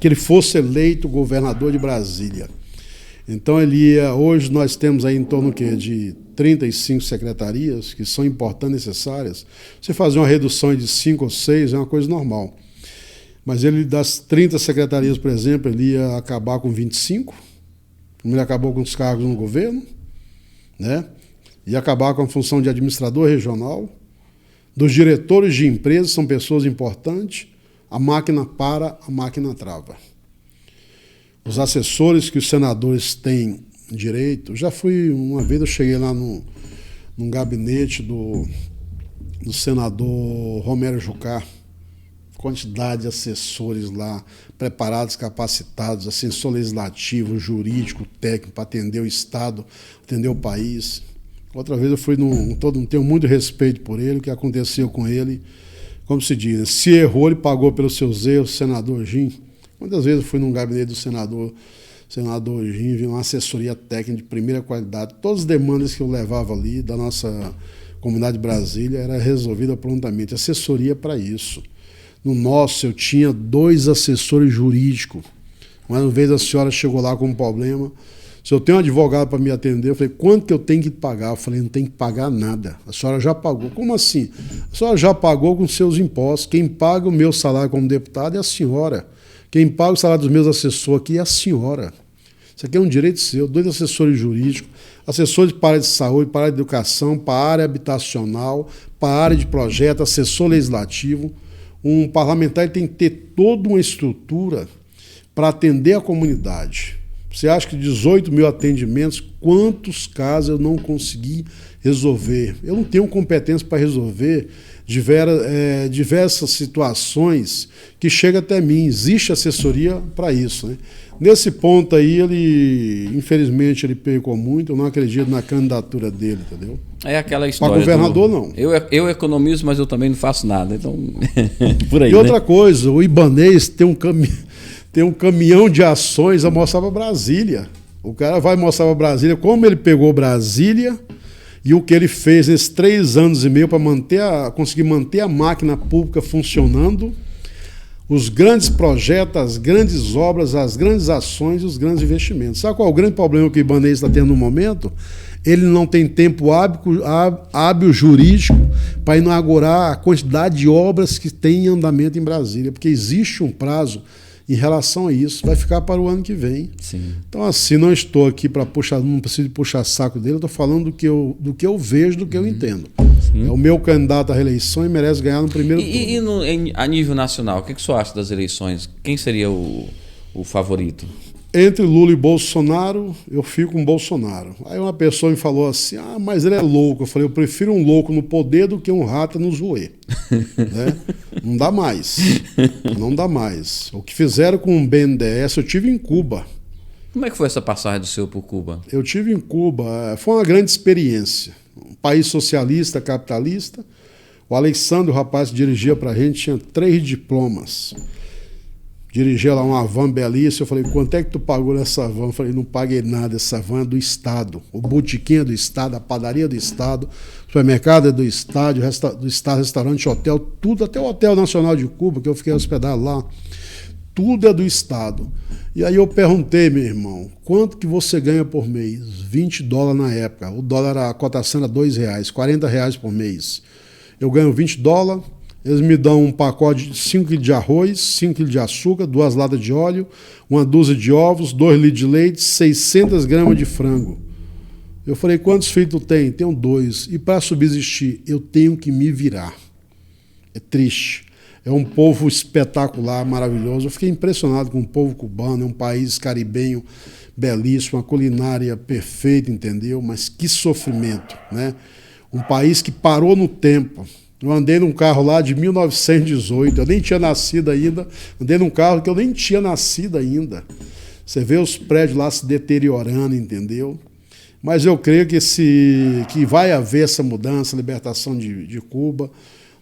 ele fosse eleito governador de Brasília. Então hoje nós temos aí em torno de 35 secretarias que são importantes, necessárias. Você fazer uma redução de 5 ou 6 é uma coisa normal. Mas ele, das 30 secretarias, por exemplo, ele ia acabar com 25, como ele acabou com os cargos no governo, né? Ia acabar com a função de administrador regional, dos diretores de empresas, são pessoas importantes, a máquina para, a máquina trava. Os assessores que os senadores têm direito, uma vez eu cheguei lá num gabinete do senador Romero Jucá, quantidade de assessores lá, preparados, capacitados, assessor legislativo, jurídico, técnico, para atender o Estado, atender o país. Outra vez eu fui tenho muito respeito por ele, o que aconteceu com ele, como se diz, se errou, ele pagou pelos seus erros, senador Jim. Quantas vezes eu fui num gabinete do senador senador Jim, uma assessoria técnica de primeira qualidade. Todas as demandas que eu levava ali da nossa comunidade de Brasília era resolvida prontamente. Assessoria para isso. No nosso, eu tinha 2 assessores jurídicos. Uma vez a senhora chegou lá com um problema. Se eu tenho um advogado para me atender, eu falei, quanto que eu tenho que pagar? Eu falei, não tem que pagar nada. A senhora já pagou. Como assim? A senhora já pagou com seus impostos. Quem paga o meu salário como deputado é a senhora. Quem paga o salário dos meus assessores aqui é a senhora. Isso aqui é um direito seu. 2 assessores jurídicos, assessores para a área de saúde, para a área de educação, para a área habitacional, para a área de projeto, assessor legislativo. Um parlamentar tem que ter toda uma estrutura para atender a comunidade. Você acha que 18 mil atendimentos, quantos casos eu não consegui resolver? Eu não tenho competência para resolver diversas situações que chegam até mim. Existe assessoria para isso, né? Nesse ponto aí, infelizmente, ele pecou muito. Eu não acredito na candidatura dele, entendeu? É aquela história. Para governador, não. Eu economizo, mas eu também não faço nada. Então, por aí. E outra coisa, o Ibanez tem um caminhão de ações a mostrar para Brasília. O cara vai mostrar para Brasília como ele pegou Brasília e o que ele fez nesses 3 anos e meio para conseguir manter a máquina pública funcionando, os grandes projetos, as grandes obras, as grandes ações e os grandes investimentos. Sabe qual é o grande problema que o Ibanez está tendo no momento? Ele não tem tempo hábil jurídico para inaugurar a quantidade de obras que tem em andamento em Brasília, porque existe um prazo em relação a isso, vai ficar para o ano que vem. Sim. Então, assim, não estou aqui para puxar, não preciso puxar saco dele, eu estou falando do que eu vejo, do que eu entendo. Sim. É o meu candidato à reeleição e merece ganhar no primeiro turno. A nível nacional, o que o senhor acha das eleições? Quem seria o favorito? Entre Lula e Bolsonaro, eu fico com Bolsonaro. Aí uma pessoa me falou assim, mas ele é louco. Eu falei, eu prefiro um louco no poder do que um rato no zoê. Né? Não dá mais. Não dá mais. O que fizeram com o BNDES, eu tive em Cuba. Como é que foi essa passagem do senhor por Cuba? Eu tive em Cuba. Foi uma grande experiência. Um país socialista, capitalista. O Alexandre, o rapaz que dirigia para a gente, tinha 3 diplomas. Dirigia lá uma van belíssima, eu falei, quanto é que tu pagou nessa van? Eu falei, não paguei nada, essa van é do Estado. O botequim é do Estado, a padaria é do Estado, o supermercado é do Estado, restaurante, hotel, tudo, até o Hotel Nacional de Cuba, que eu fiquei hospedado lá, tudo é do Estado. E aí eu perguntei, meu irmão, quanto que você ganha por mês? $20 na época, o dólar, a cotação era R$2, R$40 por mês. Eu ganho $20, eles me dão um pacote de 5 kg de arroz, 5 kg de açúcar, 2 latas de óleo, uma dúzia de ovos, 2 litros de leite, 600 gramas de frango. Eu falei, quantos filhos tu tem? Tenho 2. E para subsistir, eu tenho que me virar. É triste. É um povo espetacular, maravilhoso. Eu fiquei impressionado com o povo cubano, é um país caribenho belíssimo, uma culinária perfeita, entendeu? Mas que sofrimento, né? Um país que parou no tempo. Eu andei num carro lá de 1918, eu nem tinha nascido ainda, andei num carro que eu nem tinha nascido ainda. Você vê os prédios lá se deteriorando, entendeu? Mas eu creio que vai haver essa mudança, a libertação de Cuba,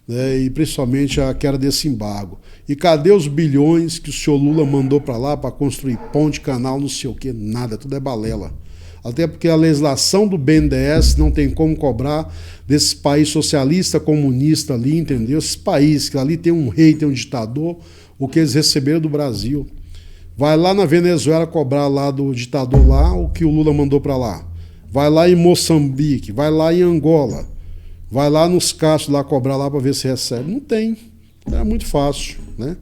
né, e principalmente a queda desse embargo. E cadê os bilhões que o senhor Lula mandou para lá para construir ponte, canal, não sei o quê? Nada, tudo é balela. Até porque a legislação do BNDES não tem como cobrar desse país socialista, comunista ali, entendeu? Esses países que ali tem um rei, tem um ditador, o que eles receberam do Brasil. Vai lá na Venezuela cobrar lá do ditador lá o que o Lula mandou para lá. Vai lá em Moçambique, vai lá em Angola, vai lá nos Castros lá cobrar lá para ver se recebe. Não tem. Era muito fácil, né?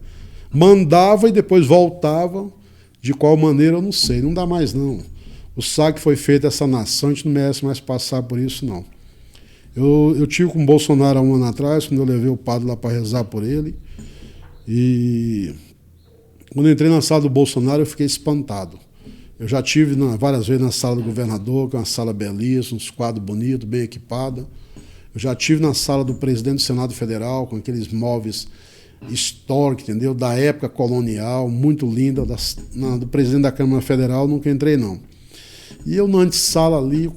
Mandava e depois voltava. De qual maneira eu não sei. Não dá mais não. O saque que foi feito a essa nação, a gente não merece mais passar por isso, não. Eu tive com o Bolsonaro há um ano atrás, quando eu levei o padre lá para rezar por ele. E quando eu entrei na sala do Bolsonaro, eu fiquei espantado. Eu já tive várias vezes na sala do governador, que é uma sala belíssima, uns quadros bonitos, bem equipada. Eu já tive na sala do presidente do Senado Federal, com aqueles móveis históricos, entendeu? Da época colonial, muito linda. Do presidente da Câmara Federal, nunca entrei, não. E eu na antessala ali,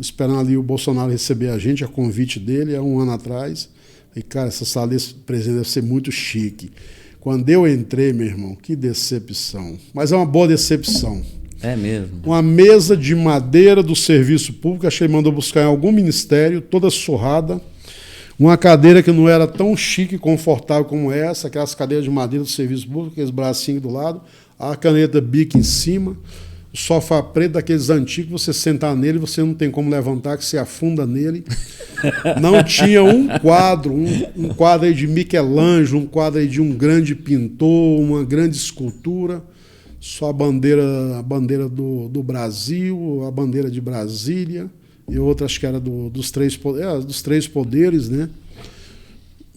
esperando ali o Bolsonaro receber a gente, a convite dele, há um ano atrás. E, cara, essa sala desse presidente deve ser muito chique. Quando eu entrei, meu irmão, que decepção. Mas é uma boa decepção. É mesmo? Uma mesa de madeira do serviço público, achei que mandou buscar em algum ministério, toda surrada. Uma cadeira que não era tão chique e confortável como essa, aquelas cadeiras de madeira do serviço público, aqueles bracinhos do lado, a caneta Bic em cima, o sofá preto daqueles antigos, você sentar nele, você não tem como levantar, que você afunda nele. Não tinha um quadro, um quadro aí de Michelangelo, um quadro aí de um grande pintor, uma grande escultura, só a bandeira do Brasil, a bandeira de Brasília, e outra acho que era dos três poderes, né?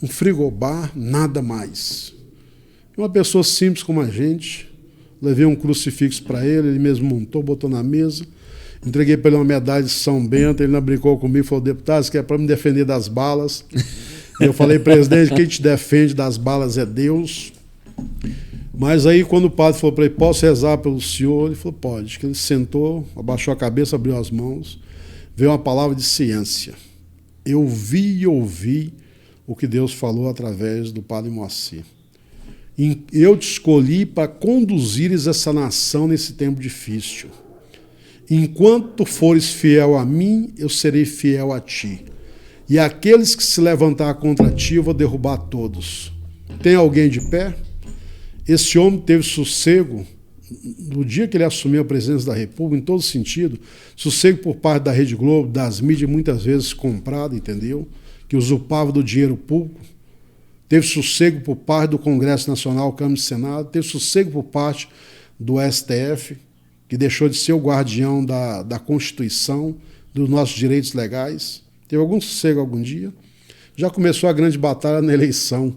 Um frigobar, nada mais. Uma pessoa simples como a gente, levei um crucifixo para ele mesmo montou, botou na mesa, entreguei para ele uma medalha de São Bento, ele não brincou comigo, falou, deputado, isso que é para me defender das balas. Eu falei, presidente, quem te defende das balas é Deus. Mas aí quando o padre falou para ele, posso rezar pelo senhor? Ele falou, pode. Ele sentou, abaixou a cabeça, abriu as mãos, veio uma palavra de ciência. Eu vi e ouvi o que Deus falou através do padre Moacir. Eu te escolhi para conduzires essa nação nesse tempo difícil. Enquanto fores fiel a mim, eu serei fiel a ti. E aqueles que se levantar contra ti, eu vou derrubar todos. Tem alguém de pé? Esse homem teve sossego no dia que ele assumiu a presidência da República, em todo sentido, sossego por parte da Rede Globo, das mídias muitas vezes comprado, entendeu? Que usurpava do dinheiro público. Teve sossego por parte do Congresso Nacional, Câmara e Senado, teve sossego por parte do STF, que deixou de ser o guardião da Constituição, dos nossos direitos legais. Teve algum sossego algum dia. Já começou a grande batalha na eleição,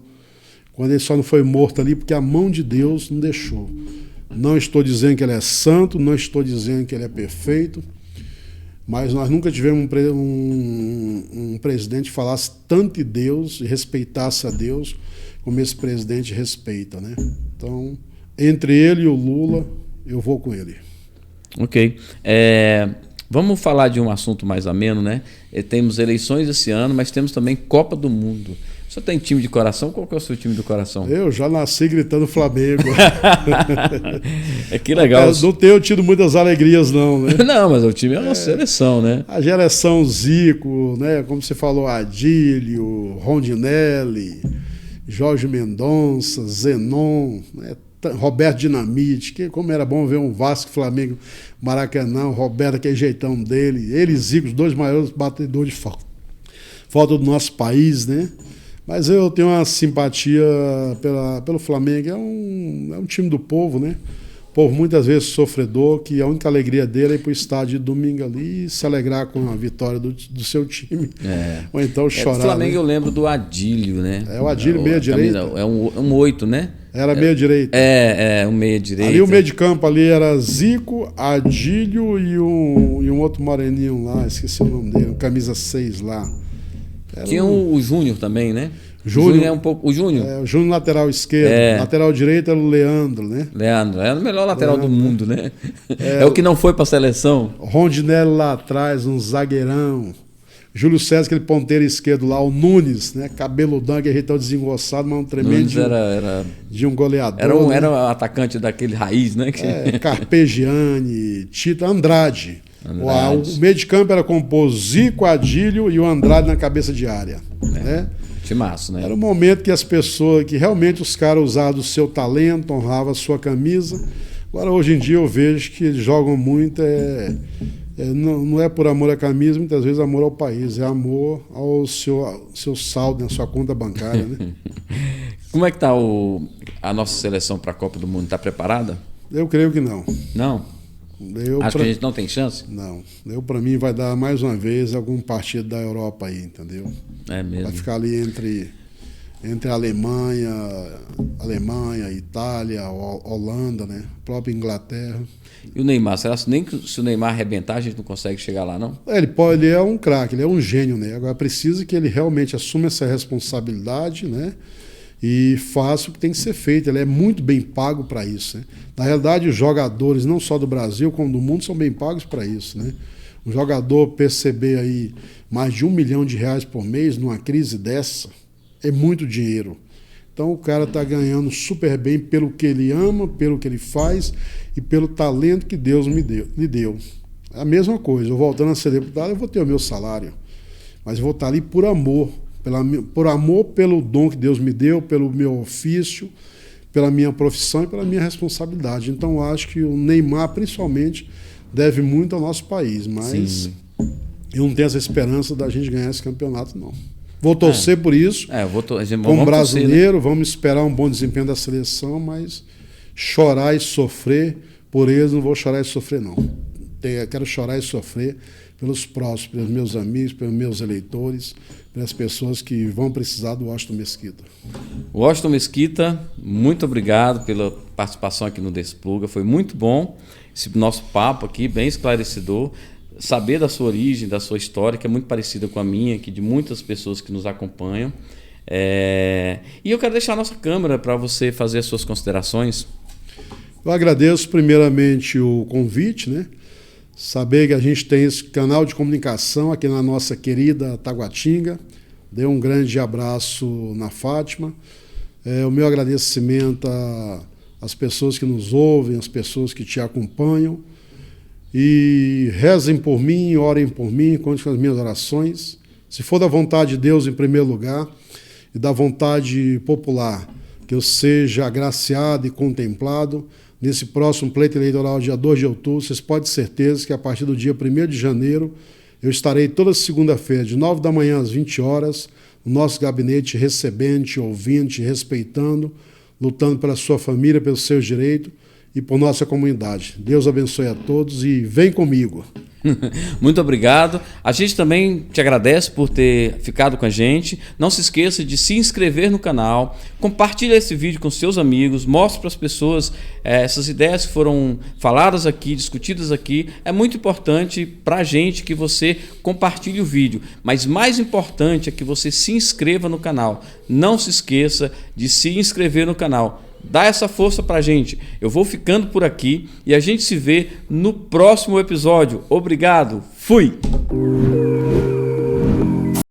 quando ele só não foi morto ali porque a mão de Deus não deixou. Não estou dizendo que ele é santo, não estou dizendo que ele é perfeito, mas nós nunca tivemos um presidente que falasse tanto de Deus e respeitasse a Deus como esse presidente respeita, né? Então, entre ele e o Lula, eu vou com ele. Ok. Vamos falar de um assunto mais ameno, né? Temos eleições esse ano, mas temos também Copa do Mundo. Você tem time de coração? Qual que é o seu time do coração? Eu já nasci gritando Flamengo. Que legal. Não tenho tido muitas alegrias, não, né? Não, mas o time é a nossa seleção, né? A geração Zico, né? Como você falou, Adílio, Rondinelli, Jorge Mendonça, Zenon, né? Roberto Dinamite, que como era bom ver um Vasco Flamengo Maracanã, o Roberto, aquele jeitão dele, ele Zico, os dois maiores batedores de falta do nosso país, né? Mas eu tenho uma simpatia pelo Flamengo, é um time do povo, né? O povo muitas vezes sofredor, que a única alegria dele é ir para o estádio de domingo ali e se alegrar com a vitória do seu time. Ou então chorar. O Flamengo, né? Eu lembro do Adílio, né? O Adílio, meia-direita. É um 8, né? Era meia-direita. Um meia-direita. Ali o meio de campo ali era Zico, Adílio e um outro moreninho lá, esqueci o nome dele, camisa 6 lá. Tinha o Júnior também, né? Júnior é um pouco. O Júnior? O Júnior lateral esquerdo. Lateral direito era o Leandro, né? Leandro, é o melhor lateral do mundo, né? É o que não foi para a seleção. Rondinelli lá atrás, um zagueirão. Júlio César, aquele ponteiro esquerdo lá, o Nunes, né? Cabeludão, que ajeitão desengoçado, mas um tremendo de um goleador. Era o atacante daquele raiz, né? Carpegiani, Tito, Andrade. O meio de campo era composto Zico, Adílio e o Andrade na cabeça de área. Né? Timaço, né? Era um momento que as pessoas, que realmente os caras usavam o seu talento, honravam a sua camisa. Agora, hoje em dia, eu vejo que eles jogam muito, não é por amor à camisa, muitas vezes amor ao país, é amor ao seu saldo na sua conta bancária. Né? Como é que está a nossa seleção para a Copa do Mundo? Está preparada? Eu creio que não. Não? Acho que a gente não tem chance? Não. Para mim, vai dar mais uma vez algum partido da Europa aí, entendeu? É mesmo. Vai ficar ali entre a Alemanha, Itália, Holanda, né? A própria Inglaterra. E o Neymar? Será que nem se o Neymar arrebentar, a gente não consegue chegar lá, não? Ele é um craque, ele é um gênio, né? Agora precisa que ele realmente assuma essa responsabilidade, né? E faça o que tem que ser feito. Ele é muito bem pago para isso, né? Na realidade, os jogadores, não só do Brasil, como do mundo, são bem pagos para isso, né? Um jogador perceber aí mais de R$1 milhão por mês numa crise dessa é muito dinheiro. Então o cara está ganhando super bem pelo que ele ama, pelo que ele faz e pelo talento que Deus lhe deu. É a mesma coisa, eu voltando a ser deputado, eu vou ter o meu salário, mas eu vou estar ali por amor, pelo dom que Deus me deu, pelo meu ofício, pela minha profissão e pela minha responsabilidade. Então eu acho que o Neymar, principalmente, deve muito ao nosso país, mas sim, eu não tenho essa esperança da gente ganhar esse campeonato, não. Vou torcer por isso, como brasileiro, torcer, né? Vamos esperar um bom desempenho da seleção, mas chorar e sofrer por eles, não vou chorar e sofrer, não. Quero chorar e sofrer pelos próximos, pelos meus amigos, pelos meus eleitores, pelas pessoas que vão precisar do Washington Mesquita. Washington Mesquita, muito obrigado pela participação aqui no Despluga, foi muito bom esse nosso papo aqui, bem esclarecedor, saber da sua origem, da sua história, que é muito parecida com a minha, aqui de muitas pessoas que nos acompanham. E eu quero deixar a nossa câmera para você fazer as suas considerações. Eu agradeço primeiramente o convite, né? Saber que a gente tem esse canal de comunicação aqui na nossa querida Taguatinga. Dê um grande abraço na Fátima. O meu agradecimento às pessoas que nos ouvem, às pessoas que te acompanham. E rezem por mim, orem por mim, contem com as minhas orações. Se for da vontade de Deus em primeiro lugar e da vontade popular, que eu seja agraciado e contemplado nesse próximo pleito eleitoral, dia 2 de outubro, vocês podem ter certeza que a partir do dia 1º de janeiro eu estarei toda segunda-feira, de 9 da manhã às 20 horas, no nosso gabinete, recebendo, te ouvindo, te respeitando, lutando pela sua família, pelos seus direitos e por nossa comunidade. Deus abençoe a todos e vem comigo. Muito obrigado. A gente também te agradece por ter ficado com a gente. Não se esqueça de se inscrever no canal, compartilhe esse vídeo com seus amigos, mostre para as pessoas essas ideias que foram faladas aqui, discutidas aqui. É muito importante para a gente que você compartilhe o vídeo, mas mais importante é que você se inscreva no canal. Não se esqueça de se inscrever no canal. Dá essa força pra gente. Eu vou ficando por aqui e a gente se vê no próximo episódio. Obrigado. Fui!